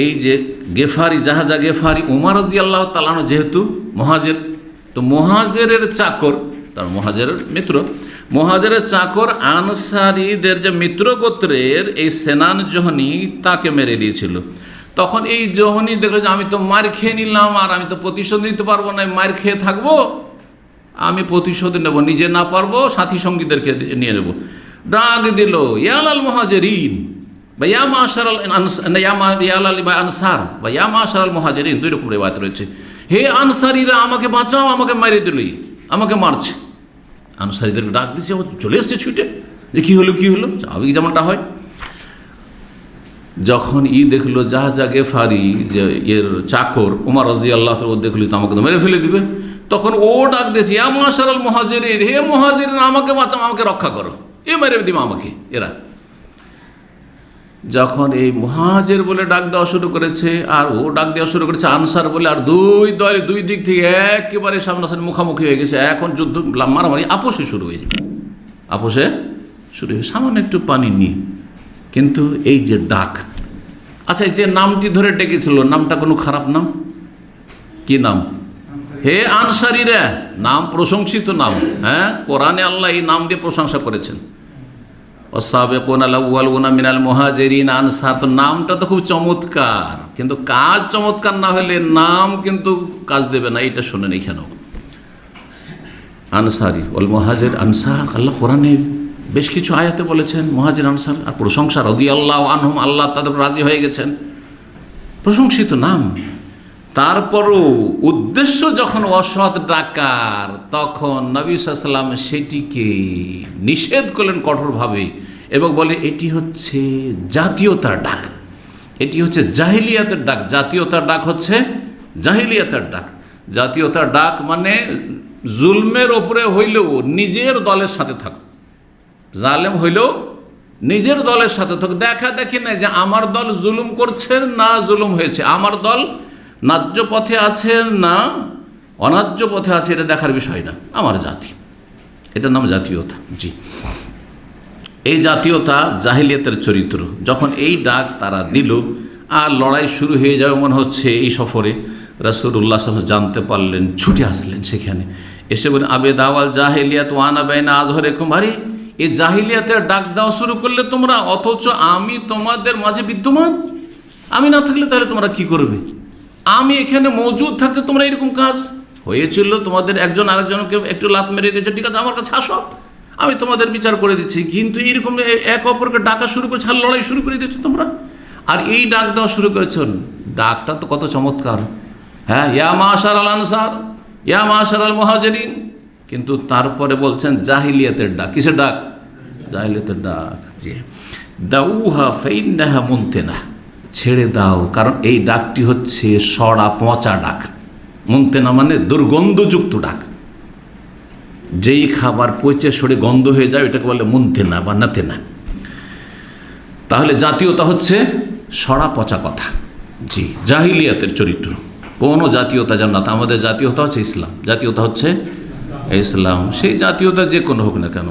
এই যে গেফারি, জাহাজা গেফারি, উমর রাদিয়াল্লাহু তাআলা আনহু যেহেতু মুহাজির, তো মুহাজিরের চাকর, তার মুহাজিরের মিত্র, মুহাজিরের চাকর আনসারীদের যে মিত্র গোত্রের এই সেনান জোহনী, তাকে মেরে দিয়েছিল। তখন এই জোহনী দেখলো যে আমি তো মার খেয়ে নিলাম, আর আমি তো প্রতিশোধ নিতে পারবো না, মার খেয়ে থাকবো, আমি প্রতিশোধ নেব, নিজে না পারবো সাথী সঙ্গীদেরকে নিয়ে নেব। ডাক দিল, ইয়ালাল মুহাজিরিন বা ইয়া মাশারাল আনসার বা ইয়া মাশারাল মুহাজিরিন, দুই রকম রিওয়ায়াত রয়েছে। হে আনসারীরা, আমাকে বাঁচাও, আমাকে মেরে দিলই, আমাকে মারছে। আনসারীদেরকে ডাক দিচ্ছে, চলে এসছে ছুটে, যে কী হলো স্বাভাবিক যেমনটা হয়। যখন দেখলো জাহজা গেফারি, যে এর চাকর উমর রাদিয়াল্লাহু তাআলা, দেখলি তো আমাকে তো মেরে ফেলে দিবে, তখন ও ডাক দিয়েছে, ইয়া মাশারাল মুহাজিরিন, হে মুহাজিরিন, আমাকে বাঁচাও, আমাকে রক্ষা করো, এ মেরে দিবে আমাকে এরা। যখন এই মুহাজির বলে ডাক দেওয়া শুরু করেছে, আর ও ডাক দেওয়া শুরু করেছে আনসার বলে, আর দুই দিক থেকে একেবারে সামনাসামনি মুখামুখি হয়ে গেছে। এখন যুদ্ধ, মারামারি, আপোষে শুরু হয়ে যাবে, সামান্য একটু পানি নিয়ে। কিন্তু এই যে ডাক, আচ্ছা, এই যে নামটি ধরে ডেকেছিল, নামটা কোনো খারাপ নাম? কি নাম? হে আনসারীরা, নাম প্রশংসিত নাম। হ্যাঁ, কোরআনে আল্লাহ এই নাম দিয়ে প্রশংসা করেছেন, ওয়াসাবিকুনা আল-আউওয়ালুনা মিনাল মুহাজিরিন আনসার। তো নামটা তো খুব চমৎকার, কিন্তু কাজ চমৎকার না হলে নাম কিন্তু কাজ দেবে না। এইটা শোনেন এখানেও, আনসারি ওয়াল মুহাজির আনসার, আল্লাহ কোরআনে বেশ কিছু আয়াতে বলেছেন মুহাজির আনসার, আর প্রশংসা রাদিয়াল্লাহু আনহুম, আল্লাহ তাদের রাজি হয়ে গেছেন, প্রশংসিত নাম। তারপরও উদ্দেশ্য যখন অসৎ ডাকার, তখন নবী সাল্লাল্লাহু আলাইহি ওয়াসাল্লাম সেটিকে নিষেধ করলেন কঠোরভাবে এবং বলে এটি হচ্ছে জাতীয়তার ডাক, এটি হচ্ছে জাহিলিয়াতের ডাক। জাতীয়তার ডাক হচ্ছে জাহিলিয়াতের ডাক। জাতীয়তার ডাক মানে জুলমের ওপরে হইলেও নিজের দলের সাথে থাকো, জালেম হইলেও নিজের দলের সাথে থাকো। দেখা দেখি না যে আমার দল জুলুম করছে না জুলুম হয়েছে, আমার দল ন্যায্য পথে আছে না অন্যায্য পথে আছে, এটা দেখার বিষয় না। আমার জাতি, এটার নাম জাতীয়তা। জি, এই জাতীয়তা জাহিলিয়াতের চরিত্র। যখন এই ডাক তারা দিল আর লড়াই শুরু হয়ে যাবে মনে হচ্ছে, এই সফরে রাসূলুল্লাহ সাল্লাল্লাহু আলাইহি ওয়াসাল্লাম জানতে পারলেন, ছুটে আসলেন সেখানে, এসে বলেন আবে দাওয়াল জাহিলিয়াত ওয়ানা বাইনা আযহরিকুম। আরে এই জাহিলিয়াতের ডাক দেওয়া শুরু করলে তোমরা, অথচ আমি তোমাদের মাঝে বিদ্যমান। আমি না থাকলে তাহলে তোমরা কি করবে? আমি এখানে মজুদ থাকতে তোমরা এরকম কাজ হয়েছিল, তোমাদের একজন আরেকজনকে একটু লাত মেরে দিয়েছে, ঠিক আছে আমার কাছে আসো, আমি তোমাদের বিচার করে দিচ্ছি। কিন্তু এইরকম এক অপরকে ডাকা শুরু করেছে, আর লড়াই শুরু করে দিচ্ছ তোমরা, আর এই ডাক দেওয়া শুরু করেছ। ডাকটা তো কত চমৎকার। হ্যাঁ, ইয়া মাশার আল আনসার, ইয়া মাশার আল মুহাজিরিন। কিন্তু তারপরে বলছেন জাহিলিয়াতের ডাক। কিসের ডাক? জাহিলিয়াতের ডাক। জি, দাউহা ফাইন্নাহা মুনতিনা, ছেড়ে দাও, কারণ এই ডাকটি হচ্ছে সড়া পচা ডাক। মুনতিনা মানে দুর্গন্ধযুক্ত ডাক। যেই খাবার পচে সরে গন্ধ হয়ে যায় এটাকে বলে মুনতিনা বা নাতেনা। তাহলে জাতীয়তা হচ্ছে সড়া পচা কথা। জি, জাহিলিয়াতের চরিত্র। কোনো জাতীয়তা যেন না। আমাদের জাতীয়তা হচ্ছে ইসলাম, জাতীয়তা হচ্ছে ইসলাম। সেই জাতীয়তা যে কোনো হোক না কেন,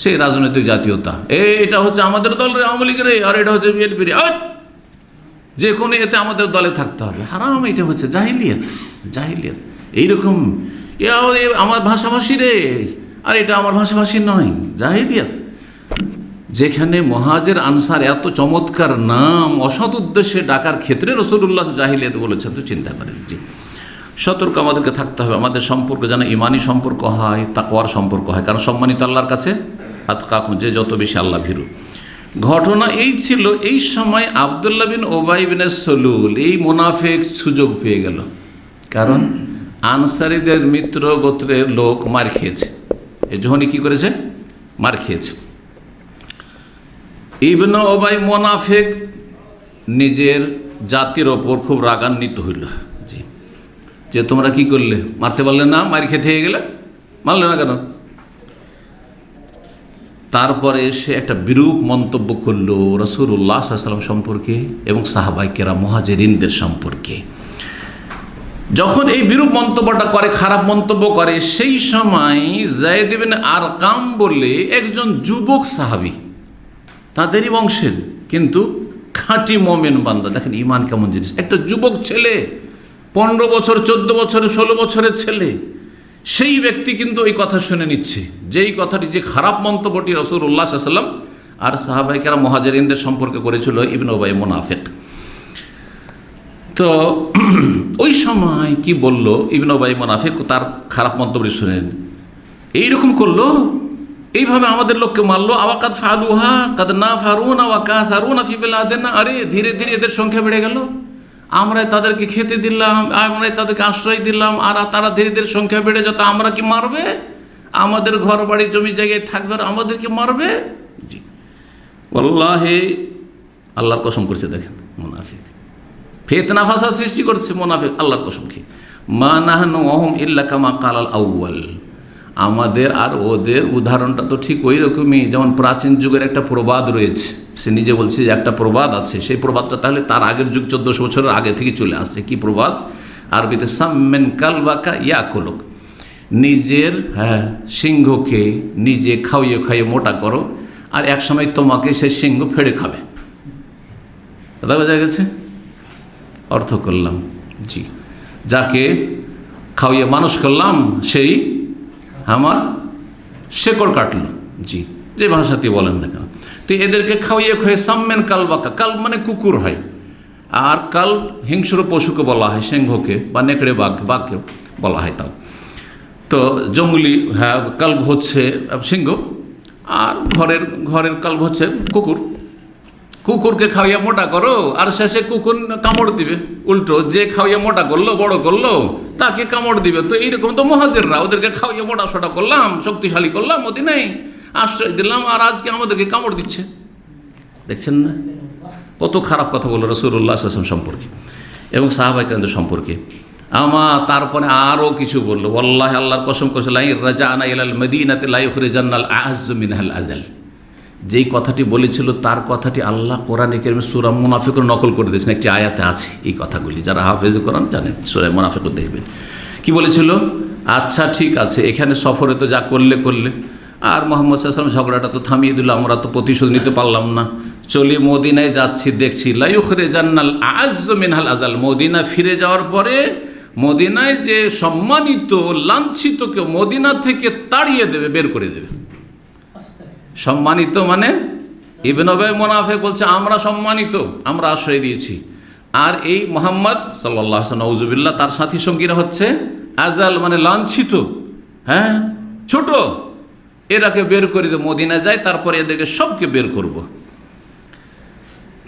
সেই রাজনৈতিক জাতীয়তা, এটা হচ্ছে আমাদের দলের আওয়ামী লীগের, আর এটা হচ্ছে বিএনপির, যে কোনো এতে আমাদের দলে থাকতে হবে, হারাম। এটা হচ্ছে জাহিলিয়াত। জাহিলিয়াত এইরকম, আমার ভাষাভাষী রে, আর এটা আমার ভাষাভাষী নয়, জাহিলিয়াত। যেখানে মুহাজির আনসার এত চমৎকার নাম, অসৎ উদ্দেশ্যে ডাকার ক্ষেত্রে রাসূলুল্লাহ জাহিলিয়াত বলেছেন। তো চিন্তা করেন। জি, সতর্ক আমাদেরকে থাকতে হবে। আমাদের সম্পর্ক যেন ইমানি সম্পর্ক হয়, তাকওয়ার সম্পর্ক হয়, কারণ সম্মানিত আল্লাহর কাছে আতকাকুম, যে যত বেশি আল্লাহ ভীরু। ঘটনা এই ছিল, এই সময় আব্দুল্লাহ বিন উবাই বিন সলুল, এই মুনাফিক সুযোগ পেয়ে গেল। কারণ আনসারীদের মিত্র গোত্রের লোক মার খেয়েছে, এই যখনই কী করেছে, মার খেয়েছে। ইবনে উবাই মুনাফিক নিজের জাতির ওপর খুব রাগান্বিত হইল। জি, যে তোমরা কি করলে, মারতে পারলে না, মার খেতে হয়ে গেলে, মারলে না কেন? তারপরে সে একটা বিরূপ মন্তব্য করলো রাসূলুল্লাহ সাল্লাল্লাহু আলাইহি ওয়াসাল্লাম সম্পর্কে এবং সাহাবায়ে কেরাম মুহাজিরিনদের সম্পর্কে। যখন এই বিরূপ মন্তব্যটা করে, খারাপ মন্তব্য করে, সেই সময় যায়েদ ইবনে আরকাম বলে একজন যুবক সাহাবী, তাদেরই বংশের, কিন্তু খাঁটি মুমিন বান্দা। দেখেন ঈমান কেমন জিনিস। একটা যুবক ছেলে, 15 বছর, 14 বছরের, 16 বছরের ছেলে, সেই ব্যক্তি কিন্তু এই কথা শুনে নিচ্ছে, যেই কথাটি, যে খারাপ মন্তব্যটি রাসূলুল্লাহ সাল্লাল্লাহু আলাইহি ওয়াসাল্লাম আর সাহাবায়ে কেরাম মুহাজিরিনদের সম্পর্কে করেছিল ইবনে উবাই মুনাফিক। তো ওই সময় কি বলল ইবনে উবাই মুনাফিক, তার খারাপ মন্তব্য শুনেন, এইরকম করলো, এইভাবে আমাদের লোককে মারলো। আওয়াকাদ ফালুহা কাদ না ফারুনা ওয়া কাসারুনা ফি বিলাদিনা। আরে ধীরে ধীরে এদের সংখ্যা বেড়ে গেল, আমরাই তাদেরকে খেতে দিলাম, আমরাই তাদেরকে আশ্রয় দিলাম, আর তারা ধীরে ধীরে সংখ্যা বেড়ে যেত। আমরা কি মারবে? আমাদের ঘর বাড়ি জমি জায়গায় থাকবে আর আমাদেরকে মারবে? জি, ওয়াল্লাহি, আল্লাহর কসম করছে। দেখেন মুনাফিক ফিতনা ফাসাদ সৃষ্টি করছে, মুনাফিক আল্লাহর কসম খেয়ে। মা নাহনু ওয়াহুম ইল্লা কামা কালাল আউয়াল। আমাদের আর ওদের উদাহরণটা তো ঠিক ওই রকমই, যেমন প্রাচীন যুগের একটা প্রবাদ রয়েছে, সে নিজে বলছে যে একটা প্রবাদ আছে, সেই প্রবাদটা তাহলে তার আগের যুগ 1400 বছরের আগে থেকে চলে আসছে। কি প্রবাদ? আরবিতে সাম্মেন কালবাকা ইয়াকুলুক, নিজের সিংহকে নিজে খাইয়ে খাইয়ে মোটা করো, আর এক সময় তোমাকে সেই সিংহ ফেড়ে খাবে। কথা বোঝা গেছে? অর্থ করলাম, জি, যাকে খাওয়িয়ে মানুষ করলাম সেই আমার শেকড় কাটলো, জি, যে ভাষাতে বলেন না কেন। তো এদেরকে খাওয়িয়ে খয়ে সাম্মেন কালবাকা, কাল মানে কুকুর হয়, আর কাল হিংস্র পশুকে বলা হয়, সিংহকে বা নেকড়ে বাঘকেও বলা হয় তাও। তো জঙ্গলি, হ্যাঁ, কাল্ব হচ্ছে সিংহ, আর ঘরের কাল্ব হচ্ছে কুকুর। কুকুরকে খাওয়িয়ে মোটা করো আর শেষে কুকুর কামড় দিবে, উল্টো যে খাওয়িয়ে মোটা করলো, বড় করলো, তাকে কামড় দিবে। তো এইরকম তো মুহাজিররা, ওদেরকে খাওয়িয়ে মোটা সোটা করলাম, শক্তিশালী করলাম, মদিনায় আশ্রয় দিলাম, আর আজকে আমাদেরকে কামড় দিচ্ছে। দেখছেন না কত খারাপ কথা বললো রাসূলুল্লাহ সাল্লাল্লাহু আলাইহি ওয়াসাল্লাম সম্পর্কে এবং সাহাবায়ে কেরামদের সম্পর্কে। তারপরে আরও কিছু বললো, ওয়াল্লাহি, আল্লাহর কসম করেছে, লা রাজানা ইলাল মদিনাতি লা ইখরিজান্নাল আ'আজ্জু মিনহাল আযাল। যেই কথাটি বলেছিল তার কথাটি আল্লাহ কোরআনে কারিমে সূরা মুনাফিকুন নকল করে দিয়েছেন। একটি আয়াতে আছে এই কথাগুলি, যারা হাফেজ কোরআন জানেন, সূরা মুনাফিকুন দেখবেন কি বলেছিল। আচ্ছা ঠিক আছে, এখানে সফরে তো যা করলে, আর মুহাম্মদ সাল্লাল্লাহু আলাইহি ওয়াসাল্লাম ঝগড়াটা তো থামিয়ে দিল, আমরা তো প্রতিশোধ নিতে পারলাম না, চলি মদিনায় যাচ্ছি, দেখছি লা ইখরিজান্নাল আ'আজ্জু মিনহাল আযাল। মদিনা ফিরে যাওয়ার পরে মদিনায় যে সম্মানিত লাঞ্ছিতকে মদিনা থেকে তাড়িয়ে দেবে, বের করে দেবে। সম্মানিত মানে ইবনে উবাই মুনাফিক বলছে আমরা সম্মানিত, আমরা আশ্রয় দিয়েছি, আর এই মুহাম্মদ সাল্লাল্লাহু আলাইহি ওয়াসাল্লাম নাউযুবিল্লাহ তার সাথী সঙ্গীরা হচ্ছে আজাল মানে লাঞ্ছিত, হ্যাঁ, ছোট, এরাকে বের করে দেব। মদিনা যায়, তারপরে এদেরকে সবকে বের করব।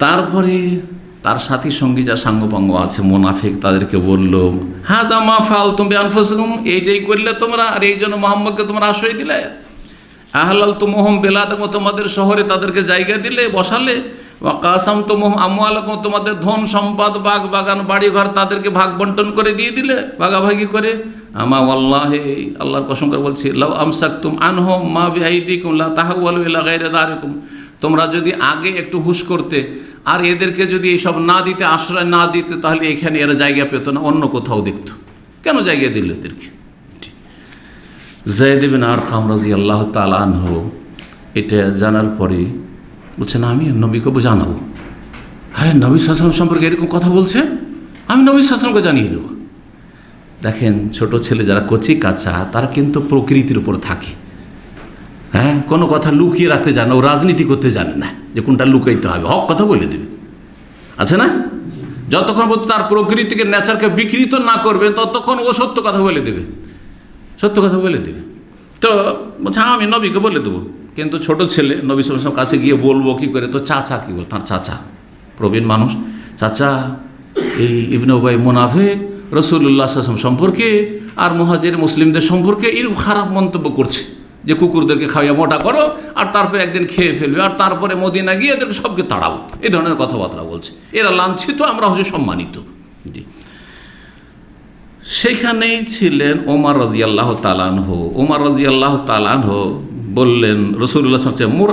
তারপরে তার সাথী সঙ্গী যা সাঙ্গপাঙ্গ আছে মুনাফিক, তাদেরকে বলল, হাযা মা ফাআলতুম বিআনফুসিকুম, এইটাই করলে তোমরা, আর এই জন্য মুহাম্মদকে তোমরা আশ্রয় দিলে। আহলালতুমুহুম বিলাদাকুম, তোমাদের শহরে তাদেরকে জায়গা দিলে, বসালে। ওয়া কাসামতুমুহুম আমওয়ালাকুম, তোমাদের ধন সম্পদ, বাগ বাগান, বাড়ি ঘর তাদেরকে ভাগ বন্টন করে দিয়ে দিলে, ভাগাভাগি করে। আমা ওয়াল্লাহি, আল্লাহর কসম করে বলছি, লাউ আমসাকতুম আনহুম মা বিআইদিকুম লা তাহাওয়ালু ইলা গায়রি দারিকুম, তোমরা যদি আগে একটু হুঁশ করতে আর এদেরকে যদি এইসব না দিতে, আশ্রয় না দিতে, তাহলে এখানে এরা জায়গা পেত না, অন্য কোথাও দেখতো। কেন জায়গা দিল এদেরকে? যায়েদ ইবনে আরকাম রাদিয়াল্লাহু তাআলা আনহু এটা জানার পরে বলছেন, আমি নবীকে জানাবো। হ্যাঁ, নবী সাল্লাল্লাহু আলাইহি ওয়াসাল্লাম সম্পর্কে এরকম কথা বলছে, আমি নবী সাল্লাল্লাহু আলাইহি ওয়াসাল্লামকে জানিয়ে দেবো। দেখেন, ছোট ছেলে যারা কচি কাঁচা, তারা কিন্তু প্রকৃতির উপর থাকে, হ্যাঁ, কোনো কথা লুকিয়ে রাখতে জানে না, ও রাজনীতি করতে জানে না যে কোনটা লুকাইতে হবে, হক কথা বলে দেবে, আছে না? যতক্ষণ পর্যন্ত তার প্রকৃতিকে, নেচারকে বিকৃত না করবে, ততক্ষণ ও সত্য কথা বলে দেবে, সত্য কথা বলে দেবে। তো বলছে আমি নবীকে বলে দেবো, কিন্তু ছোট ছেলে নবী সাল্লাল্লাহু আলাইহি ওয়াসাল্লাম কাছে গিয়ে বলবো কি করে? তো চাচা কি বল, তার চাচা প্রবীণ মানুষ, চাচা এই ইবনে উবাই মুনাফিক রাসূলুল্লাহ সাল্লাল্লাহু আলাইহি ওয়াসাল্লাম সম্পর্কে আর মুহাজির মুসলিমদের সম্পর্কে এরকম খারাপ মন্তব্য করছে, যে কুকুরদেরকে খাওয়াইয়া মোটা করো আর তারপরে একদিন খেয়ে ফেলবে, আর তারপরে মদিনা গিয়ে এদেরকে সবকে তাড়াবো, এই ধরনের কথাবার্তা বলছে। এরা লাঞ্ছিত, আমরা হচ্ছে সম্মানিত। জি, সেখানেই ছিলেন ওমর রাদিয়াল্লাহু তাআলা আনহু। ওমর রাদিয়াল্লাহু তাআলা আনহু বললেন, রাসূলুল্লাহ সাল্লাল্লাহু আলাইহি ওয়াসাল্লাম, মুর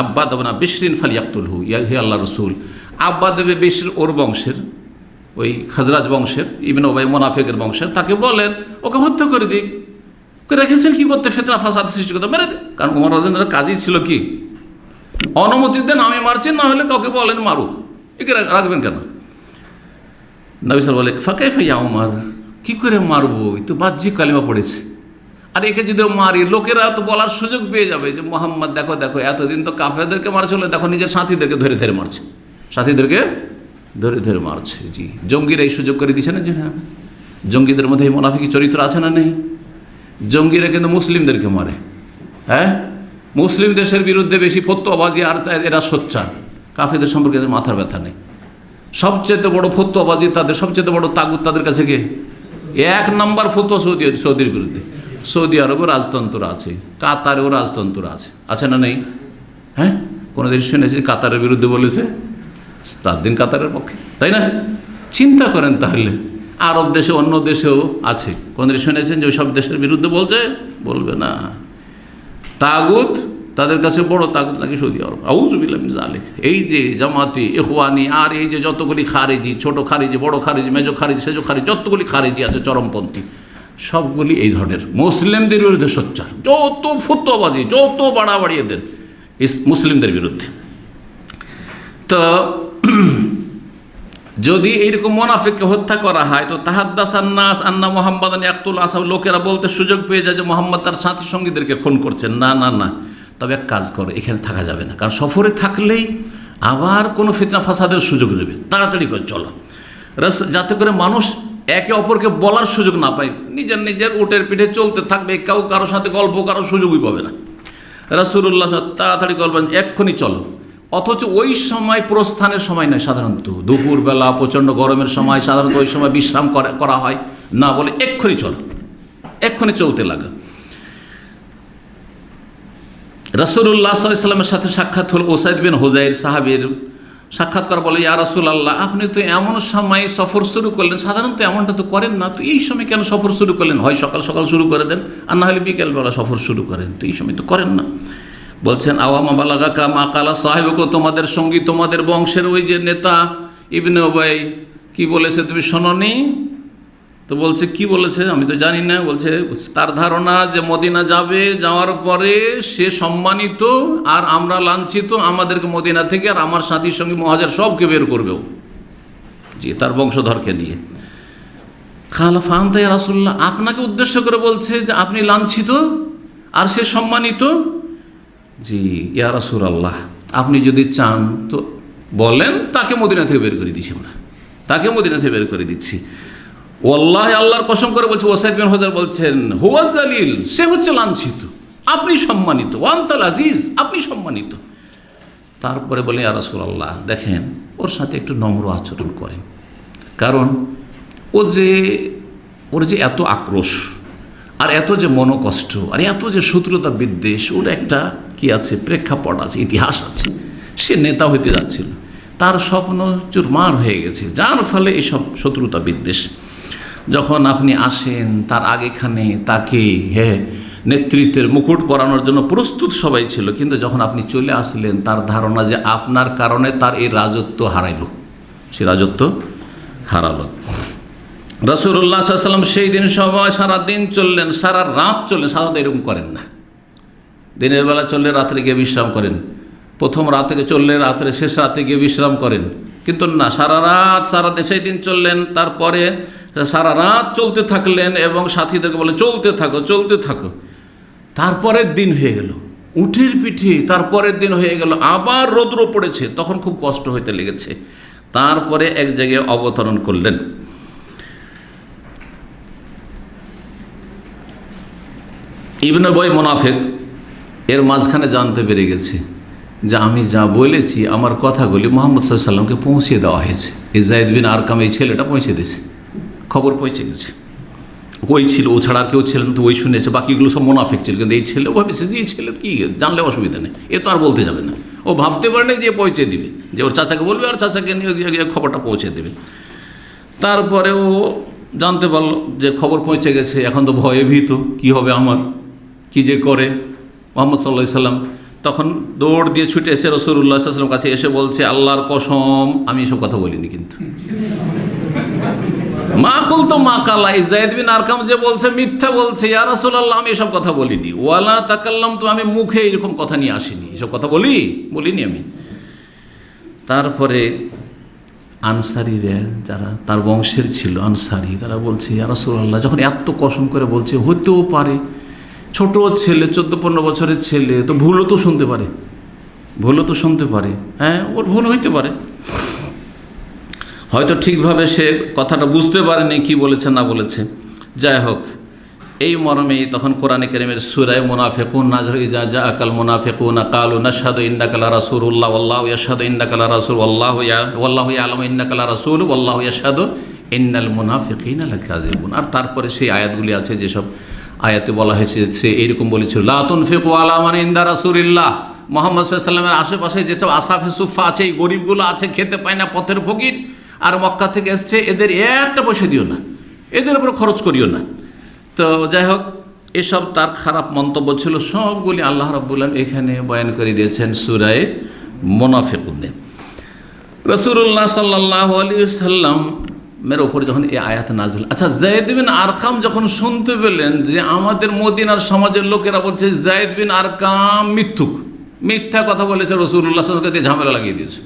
আব্বাদ ইবনে বিশরিন ফালিয়াকতুলহু, হে আল্লাহ রাসূল, আব্বাদ ইবনে বিশর ওর বংশের, ওই খাজরাজ বংশের, ইবনে উবাই মুনাফিকের বংশের, তাকে বলেন ওকে হত্যা করে দিক। রেখেছেন কি করতে? ফিতনা ফাসাদ সৃষ্টি করতে, মেরে দিন। কারণ ওমর রাদিয়াল্লাহু কাজই ছিল কি, অনুমতি দেন, আমি মারছি, না হলে কাউকে বলেন মারুক, একে রাখবেন কেন? নবী সাল্লাল্লাহু আলাইহি ওয়াসাল্লাম বলে, ফাকাইফা ইয়া উমর, কী করে মারবো? এই তো বাহ্যিক কালিমা পড়েছে, আর একে যদি মারি লোকেরা তো বলার সুযোগ পেয়ে যাবে যে মুহাম্মদ দেখো দেখো, এতদিন তো কাফেরদেরকে মারছিল, দেখো নিজের সাথীদেরকে ধরে ধরে মারছে, সাথীদেরকে ধরে ধরে মারছে। জি, জঙ্গিরা এই সুযোগ করে দিচ্ছে না, যে হ্যাঁ, জঙ্গিদের মধ্যে এই মুনাফিকি চরিত্র আছে না নেই? জঙ্গিরা কিন্তু মুসলিমদেরকে মারে, হ্যাঁ, মুসলিম দেশের বিরুদ্ধে বেশি ফতোয়াবাজি, আর এরা সোচ্চার, কাফেরদের সম্পর্কে এদের মাথার ব্যথা নেই। সবচেয়ে বড় ফতোয়াবাজি তাদের, সবচেয়ে বড় তাগুত তাদের কাছে কে? এক নম্বর ফতোয়া সৌদির বিরুদ্ধে। সৌদি আরবেও রাজতন্ত্র আছে, কাতারেও রাজতন্ত্র আছে, আছে না নেই? হ্যাঁ, কোনোদিন শুনেছি কাতারের বিরুদ্ধে বলেছে? রাত দিন কাতারের পক্ষে, তাই না? চিন্তা করেন তাহলে, আরব দেশে, অন্য দেশেও আছে, কোনোদিন শুনেছেন যে ওই সব দেশের বিরুদ্ধে বলছে? বলবে না। তাগুত তাদের কাছে বড় তাগুত নাকি সৌদি আরব। আউযু বিল্লাহি মিন যালিক। এই যে জামাতি, ইখওয়ানি, আর এই যে যতগুলি খারেজি, ছোট খারেজি, বড় খারেজি, মেজো খারেজি, সেজো খারেজি, যতগুলি খারেজি আছে চরমপন্থী, সবগুলি এই ধরনের মুসলিমদের বিরুদ্ধে সোচ্চার। যত ফতোয়াবাজি, যত বাড়াবাড়ি এদের মুসলিমদের বিরুদ্ধে। তো যদি এইরকম মুনাফিককে হত্যা করা হয় তো তাহাদ্দাসান নাস আন্না মুহাম্মাদান ইয়াকতুল আসাব, লোকেরা বলতে সুযোগ পেয়ে যায় যে মোহাম্মদ তার সাথী সঙ্গীদেরকে খুন করছেন। না না না, তবে এক কাজ করো, এখানে থাকা যাবে না, কারণ সফরে থাকলেই আবার কোনো ফিতনা ফাসাদের সুযোগ নেবে, তাড়াতাড়ি করে চলো, যাতে করে মানুষ একে অপরকে বলার সুযোগ না পায়, নিজের নিজের উটের পিঠে চলতে থাকবে, কেউ কারোর সাথে গল্প করার সুযোগই পাবে না। রাসূলুল্লাহ তাড়াতাড়ি বলবেন এক্ষুনি চলো, অথচ ওই সময় প্রস্থানের সময় নয়, সাধারণত দুপুরবেলা প্রচণ্ড গরমের সময়, সাধারণত ওই সময় বিশ্রাম করা হয় না, বলে এক্ষুনি চলো, এক্ষুনি চলতে লাগে। রাসূলুল্লাহ সাল্লাল্লাহু আলাইহি ওয়াসাল্লামের সাথে সাক্ষাৎ হল উসাইদ বিন হুযাইর সাহাবীর, সাক্ষাৎ করা বলে ইয়া রাসূলুল্লাহ, আপনি তো এমন সময় সফর শুরু করলেন, সাধারণত এমনটা তো করেন না, তো এই সময় কেন সফর শুরু করলেন? হয় সকাল সকাল শুরু করে দেন, আর না হলে বিকেলবেলা সফর শুরু করেন, তো এই সময় তো করেন না। বলছেন আওয়ামা বালাগাকা মা কালা সাহেবকে, তোমাদের সঙ্গী তোমাদের বংশের ওই যে নেতা ইবনে উবাই কি বলেছে তুমি শোনোনি? তো বলছে কি বলেছে আমি তো জানি না। বলছে তার ধারণা যে মদিনা যাবে, যাওয়ার পরে সে সম্মানিত আর আমরা লাঞ্ছিত, আমাদেরকে মদিনা থেকে আর আমার সাথীর সঙ্গে মুহাজির সবকে বের করবেও, জি তার বংশধরকে নিয়ে। খালা ফাহামতা ইয়া রাসূলুল্লাহ, আপনাকে উদ্দেশ্য করে বলছে যে আপনি লাঞ্ছিত আর সে সম্মানিত? জি ইয়া রাসূলুল্লাহ, আপনি যদি চান তো বলেন, তাকে মদিনা থেকে বের করে দিচ্ছি, আমরা তাকে মদিনা থেকে বের করে দিচ্ছি। ওয়াল্লাহি, আল্লাহর কসম করে বলছে, ওসাইদ বিন হুযাইর বলছেন হুয়া জালিল, সে হচ্ছে লাঞ্ছিত, আপনি সম্মানিত, ওয়ান্তাল আজিজ, আপনি সম্মানিত। তারপরে বলে ইয়া রাসূলুল্লাহ, দেখেন ওর সাথে একটু নম্র আচরণ করেন, কারণ ওর যে এত আক্রোশ আর এত যে মনোকষ্ট আর এত যে শত্রুতা বিদ্বেষ, ওর একটা কি আছে, প্রেক্ষাপট আছে, ইতিহাস আছে। সে নেতা হইতে যাচ্ছিল, তার স্বপ্ন চুরমার হয়ে গেছে, যার ফলে এইসব শত্রুতা বিদ্বেষ। যখন আপনি আসেন তার আগেখানে তাকে নেতৃত্বের মুকুট পরানোর জন্য প্রস্তুত সবাই ছিল, কিন্তু যখন আপনি চলে আসলেন তার ধারণা যে আপনার কারণে তার এই রাজত্ব হারাইল, সে রাজত্ব হারালো। রাসূলুল্লাহ সাল্লাল্লাহু আলাইহি ওয়াসাল্লাম সেই দিন সবাই সারা দিন চললেন, সারা রাত চললেন। সাধারণত এরকম করেন না, দিনের বেলা চললে রাত্রে গিয়ে বিশ্রাম করেন, প্রথম রাত থেকে চললে রাত্রে শেষ রাতে গিয়ে বিশ্রাম করেন, কিন্তু না, সারা রাত সেই দিন চললেন। তারপরে সারা রাত চলতে থাকলেন এবং সাথীদেরকে বলে চলতে থাকো চলতে থাকো। তারপরের দিন হয়ে গেল, উটের পিঠে তারপরের দিন হয়ে গেল, আবার রৌদ্র পড়েছে, তখন খুব কষ্ট হইতে লেগেছে। তারপরে এক জায়গায় অবতরণ করলেন। ইবনে উবাই মুনাফিক এর মাঝখানে জানতে পেরে গেছে যে আমি যা বলেছি, আমার কথাগুলি মুহাম্মদ সাল্লাল্লাহু আলাইহি ওয়াসাল্লামকে পৌঁছে দেওয়া হয়েছে। এই যায়েদ বিন আরকাম এই ছেলেটা পৌঁছে দিয়েছে, খবর পৌঁছে গেছে। ওই ছিল, ও ছাড়া আর কেউ ছিলেন, তো ওই শুনেছে, বাকিগুলো সব মুনাফিক ছিল। কিন্তু এই ছেলে ভাবেছে যে এই ছেলে কি জানলে অসুবিধা নেই, এ তো আর বলতে যাবে না। ও ভাবতে পারে না যে পৌঁছে দিবে, যে ওর চাচাকে বলবে আর চাচাকে নিয়ে খবরটা পৌঁছে দেবে। তারপরে ও জানতে পারলো যে খবর পৌঁছে গেছে, এখন তো ভয়ে ভীত, কি হবে আমার, কি যে করে। মুহাম্মদ সাল্লাল্লাহু আলাইহি ওয়াসাল্লাম তখন দৌড় দিয়ে ছুটে এসে রাসূলুল্লাহ সাল্লাল্লাহু আলাইহি ওয়াসাল্লাম কাছে এসে বলছে, আল্লাহর কসম আমি এসব কথা বলিনি, কিন্তু মা কুলতু মা কালা, যায়েদ বিন আরকাম যে বলছে মিথ্যা বলছে, ইয়া রাসূলুল্লাহ আমি এসব কথা বলিনি। ওয়ালা তাকাল্লামতু, আমি মুখে এরকম কথা নিয়ে আসিনি, এসব কথা বলিনি আমি। তারপরে আনসারীরা যারা তার বংশের ছিল, আনসারী, তারা বলছে ইয়া রাসূলুল্লাহ, যখন এত কসম করে বলছে, হতেও পারে ছোট ছেলে, 14-15 বছরের ছেলে, তো ভুলও তো শুনতে পারে, হ্যাঁ ওর ভুল হইতে পারে, হয়তো ঠিকভাবে সে কথাটা বুঝতে পারেনি কি বলেছে না বলেছে। যাই হোক, এই মর্মেই তখন কোরআনে কারীমের সূরা মুনাফিকুন নাযর, ইজা জাআকাল মুনাফিকুনা ক্বালু নাশহাদু ইন্নাকা লারাসূলুল্লাহ ওয়াল্লাহু ইয়াশহাদু ইন্নাকা লারাসূল ওয়াল্লাহু ইয়ালামু ইন্নাকা লারাসূল ওয়াল্লাহু ইয়াশহাদু ইন্নাল মুনাফিকিনা লাকাযিবুন। আর তারপরে সেই আয়াতগুলি আছে যেসব আয়াতে বলা হয়েছে, সে এইরকম বলেছিল, লা তুনফিকু আলা মান ইনদা রাসূলিল্লাহ, মুহাম্মদ সাল্লাল্লাহু আলাইহি ওয়াসাল্লামের আশেপাশে যেসব আসাফে সুফা আছে, এই গরিবগুলো আছে, খেতে পায় না, পথের ফকির, আর মক্কা থেকে এসছে, এদের একটা পয়সা দিও না, এদের উপর খরচ করিও না। তো যাই হোক, এসব তার খারাপ মন্তব্য ছিল, সবগুলি আল্লাহ রাব্বুল আলামিন এখানে বয়ান করে দিয়েছেন সূরা মুনাফিকুনে। রাসূলুল্লাহ সাল্লাল্লাহু আলাইহি ওয়াসাল্লাম মের ওপরে যখন এই আয়াত নাজিল, আচ্ছা যায়েদ বিন আরকাম যখন শুনতে পেলেন যে আমাদের মদিনার সমাজের লোকেরা বলছে যায়েদ বিন আরকাম মিথ্যা কথা বলেছে, রাসূলুল্লাহ সাল্লাল্লাহু আলাইহি ওয়াসাল্লাম ঝামেলা লাগিয়ে দিয়েছে,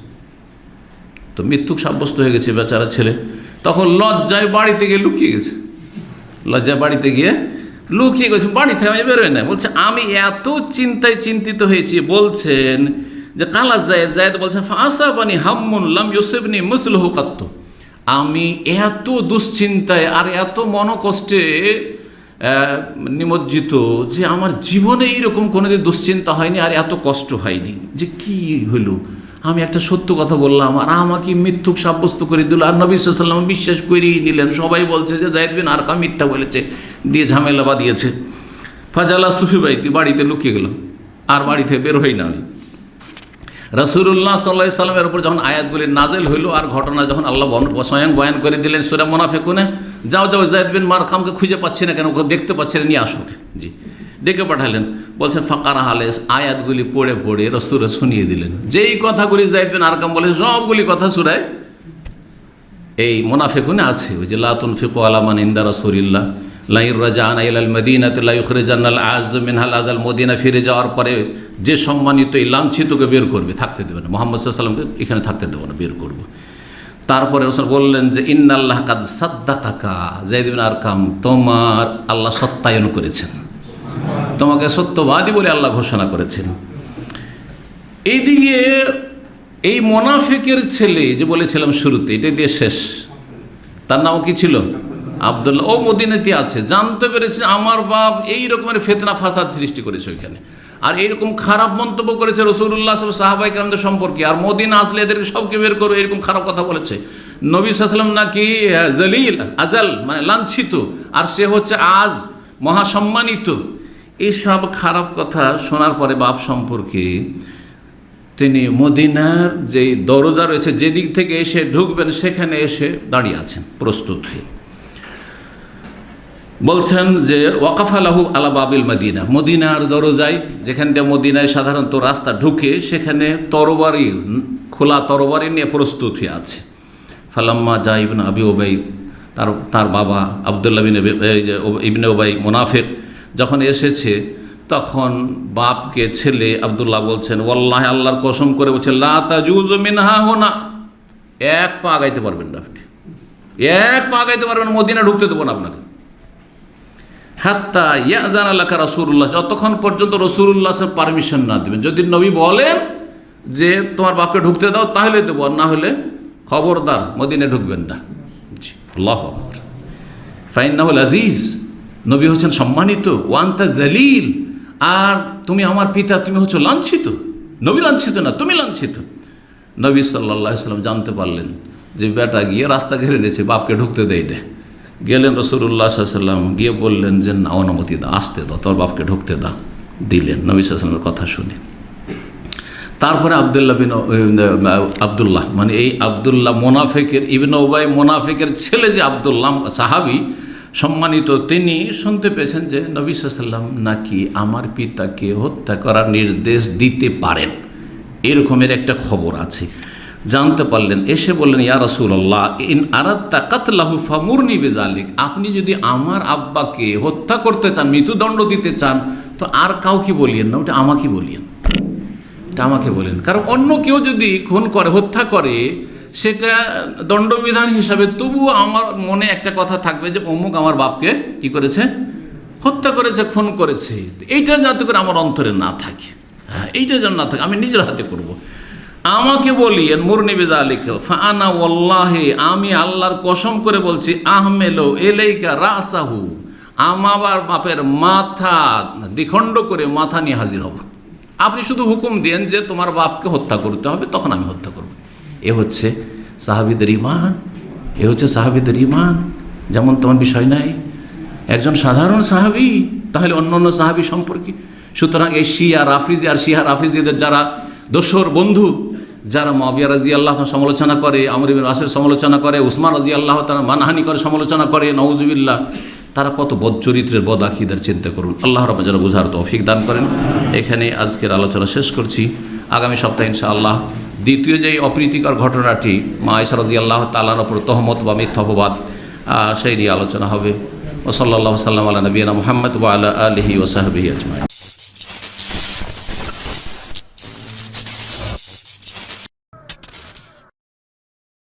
তো মিথ্যুক সাব্যস্ত হয়ে গেছে বেচারা ছেলে। তখন লজ্জায় বাড়িতে গিয়ে লুকিয়ে গেছে, লজ্জায় বাড়িতে গিয়ে লুকিয়ে গেছে, বাড়ি থেকে আমি বেরোয় না। বলছে আমি এত চিন্তায় চিন্তিত হয়েছি, বলছেন যে কালা জায়েদ, জায়েদ বলছেন ফাসাবানি হাম্মুন লাম ইউসিবনি মিসলুহু কাত্তু, আমি এত দুশ্চিন্তায় আর এত মনোকষ্টে নিমজ্জিত যে আমার জীবনে এইরকম কোনোদিন দুশ্চিন্তা হয়নি আর এত কষ্ট হয়নি। যে কি হইল, আমি একটা সত্য কথা বললাম আর আমাকে মিথ্যুক সাব্যস্ত করে দিল, আর নবী সাল্লাল্লাহু আলাইহি ওয়াসাল্লাম বিশ্বাস করেই নিলেন। সবাই বলছে যে যায়েদ বিন আরকাম মিথ্যা বলেছে, দিয়ে ঝামেলা বাঁধিয়েছে। ফাজালাস্তু ফি বাইতি, বাড়িতে লুকিয়ে গেল, আর বাড়ি থেকে বের হই না আমি। রাসূলুল্লাহ সাল্লাল্লাহু আলাইহি সাল্লামের উপর যখন আয়াতগুলি নাজেল হইল আর ঘটনা যখন আল্লাহ স্বয়ং বয়ান করে দিলেন সূরা মুনাফিকুনে, যাও যাও যায়েদ বিন আরকামকে খুঁজে পাচ্ছি না কেন, ওকে দেখতে পাচ্ছি না, নিয়ে আসো। জি, ডেকে পাঠালেন। বলছেন ফাকারা হালেস, আয়াতগুলি পড়ে পড়ে রাসূল শুনিয়ে দিলেন। যেই কথাগুলি যায়েদ বিন আরকাম বলে সবগুলি কথা সূরায় এই মুনাফিকুনে আছে। ওই যে লা তুনফিকু আলা মান ইনদা রাসূলিল্লাহ লা ইরজানা ইলাল মদিনাতি লা ইখরিজানাল আযযু মিনহাল আযাল, মদিনা ফিরে যাওয়ার পরে যে সম্মানিত এই লাঞ্ছিতকে বের করবে, থাকতে দেবে না, মুহাম্মদ সাল্লাল্লাহু আলাইহি ওয়াসাল্লামকে এখানে থাকতে দেবে না, বের করবে। তারপরে রাসূল বললেন যে ইন্নাল্লাহ কাদ সাদ্দাকাকা, যায়েদ বিন আরকাম তোমার আল্লাহ সত্যায়ন করেছেন, তোমাকে সত্যবাদী বলে আল্লাহ ঘোষণা করেছেন। এইদিকে এই মুনাফিকের ছেলে যে বলেছিলাম শুরুতে, এটা দিয়ে শেষ, তার নাম কি ছিল? আব্দুল্লাহ। ও মদিনাতে আছে, জানতে পেরেছে আমার বাপ এই রকমের ফিতনা ফাসাদ সৃষ্টি করেছে ওইখানে, আর এইরকম খারাপ মন্তব্য করেছে রাসূলুল্লাহ সাহাবায়ে কেরামদের সম্পর্কে, আর মদিনা আসলে এদেরকে সবকে বের করো, এরকম খারাপ কথা বলেছে। নবী সাল্লাল্লাহু আলাইহি ওয়াসাল্লাম নাকি জলিল আজাল মানে লাঞ্ছিত, আর সে হচ্ছে আজ মহাসম্মানিত। এইসব খারাপ কথা শোনার পরে বাপ সম্পর্কে তিনি মদিনার যেই দরজা রয়েছে, যেদিক থেকে এসে ঢুকবেন সেখানে এসে দাঁড়িয়ে আছেন প্রস্তুত হয়ে। বলছেন যে ওয়াকাফা লাহু আলা বাবিল মদিনা, মদিনার দরজায়, যেখান থেকে মদিনায় সাধারণত রাস্তা ঢুকে, সেখানে তরবারি, খোলা তরবারি নিয়ে প্রস্তুত হয়ে আছে। ফালাম্মা জা ইবনে আবি উবাই, তার বাবা আব্দুল্লাহ ইবনে উবাই মুনাফিক যখন এসেছে, তখন বাপকে ছেলে আব্দুল্লাহ বলছেন ওয়াল্লাহি, আল্লাহর কসম করে বলছে লা তাজুজু মিনহা হুনা, এক পা আগাইতে পারবেন না আপনি, এক পা আগাইতে পারবেন, মদিনা ঢুকতে দেবো না আপনাকে। হাত্তা ইয়াযানা লাকা রাসূলুল্লাহ, যতক্ষণ পর্যন্ত রাসূলুল্লাহ পারমিশন না দেবেন। যদি নবী বলেন যে তোমার বাপকে ঢুকতে দাও তাহলে দেবো, আর না হলে খবরদার মদিনা ঢুকবেন না। আল্লাহু আকবার। ফাইন্নাহুল আজিজ, নবী হচ্ছেন সম্মানিত, ওয়ান্তা জালিল, আর তুমি আমার পিতা, তুমি হচ্ছে লাঞ্ছিত। নবী লাঞ্ছিত না, তুমি লাঞ্ছিত। নবী সাল্লাল্লাহু আলাইহি ওয়াসাল্লাম জানতে পারলেন যে বেটা গিয়ে রাস্তা ঘিরে নিয়েছে, বাপকে ঢুকতে দেয় না। গেলেন রাসূলুল্লাহ সাল্লাল্লাহু আলাইহি ওয়াসাল্লাম, গিয়ে বললেন যে না, অনুমতি দাও, আসতে দাও, তোর বাপকে ঢুকতে দাও। দিলেন নবী সাল্লাল্লাহু আলাইহি ওয়াসাল্লামের কথা শুনে। তারপরে আব্দুল্লাহ মানে এই আব্দুল্লাহ মুনাফিকের, ইবনে উবাই মুনাফিকের ছেলে যে আব্দুল্লাহ সাহাবী সম্মানিত, তিনি শুনতে পেয়েছেন যে নবী সাল্লাল্লাহু আলাইহি ওয়াসাল্লাম নাকি আমার পিতাকে হত্যা করার নির্দেশ দিতে পারেন, এরকমের একটা খবর আছে। জানতে পারলেন, এসে বললেন ইয়া রাসূলুল্লাহ ইন আরাদতা কাতলাহু ফামুরনি বিযালিক, আপনি যদি আমার আব্বাকে হত্যা করতে চান, মৃত্যুদণ্ড দিতে চান, তো আর কাউকে বলিয়েন না, ওটা আমাকে বলিয়েন, এটা আমাকে বলেন। কারণ অন্য কেউ যদি খুন করে, হত্যা করে, সেটা দণ্ডবিধান হিসাবে, তবুও আমার মনে একটা কথা থাকবে যে অমুক আমার বাপকে কি করেছে, হত্যা করেছে, খুন করেছে। এইটা যাতে করে আমার অন্তরে না থাকে, হ্যাঁ, এইটা যেন না থাকে, আমি নিজের হাতে করব। আমাকে বলিয়েন মুরনি বিযালিকা ফাআনা ওয়াল্লাহি, আমি আল্লাহর কসম করে বলছি, আহমেলো এলাইকা রাসাহু, আমার বাপের মাথা দ্বিখণ্ড করে মাথা নিয়ে হাজির হব। আপনি শুধু হুকুম দেন যে তোমার বাপকে হত্যা করতে হবে, তখন আমি হত্যা করব। এ হচ্ছে সাহাবীদের ঈমান, এ হচ্ছে সাহাবীদের ঈমান। যেমন তোমার বিষয় নাই, একজন সাধারণ সাহাবী, তাহলে অন্য অন্য সাহাবী সম্পর্কে। সুতরাং এই শিয়া রাফিজি আর শিয়া রাফিজিদের যারা দোসর বন্ধু, যারা মুআবিয়া রাদিয়াল্লাহু আনহু সমালোচনা করে, আমর ইবনে আসের সমালোচনা করে, উসমান রাদিয়াল্লাহু তাআলা মানহানি করে সমালোচনা করে, নাউজুবিল্লাহ, তারা কত বদ চরিত্রের, বদ আকীদার, চিন্তা করুন। আল্লাহ রাব্বুল যেন বুঝার তৌফিক দান করেন। এখানে আজকের আলোচনা শেষ করছি। আগামী সপ্তাহে ইনশাআল্লাহ দ্বিতীয় যে অপ্রীতিকর ঘটনাটি, মা আয়েশা রাদিয়াল্লাহু তাআলার উপর তহমত বা মিথ্যা অপবাদ, সেই নিয়ে আলোচনা হবে। ওয়া সাল্লাল্লাহু সাল্লাম আলা নবিয়িনা মুহাম্মদ ওয়া আলা আলিহি ওয়া সাহবিহি আজমাইন।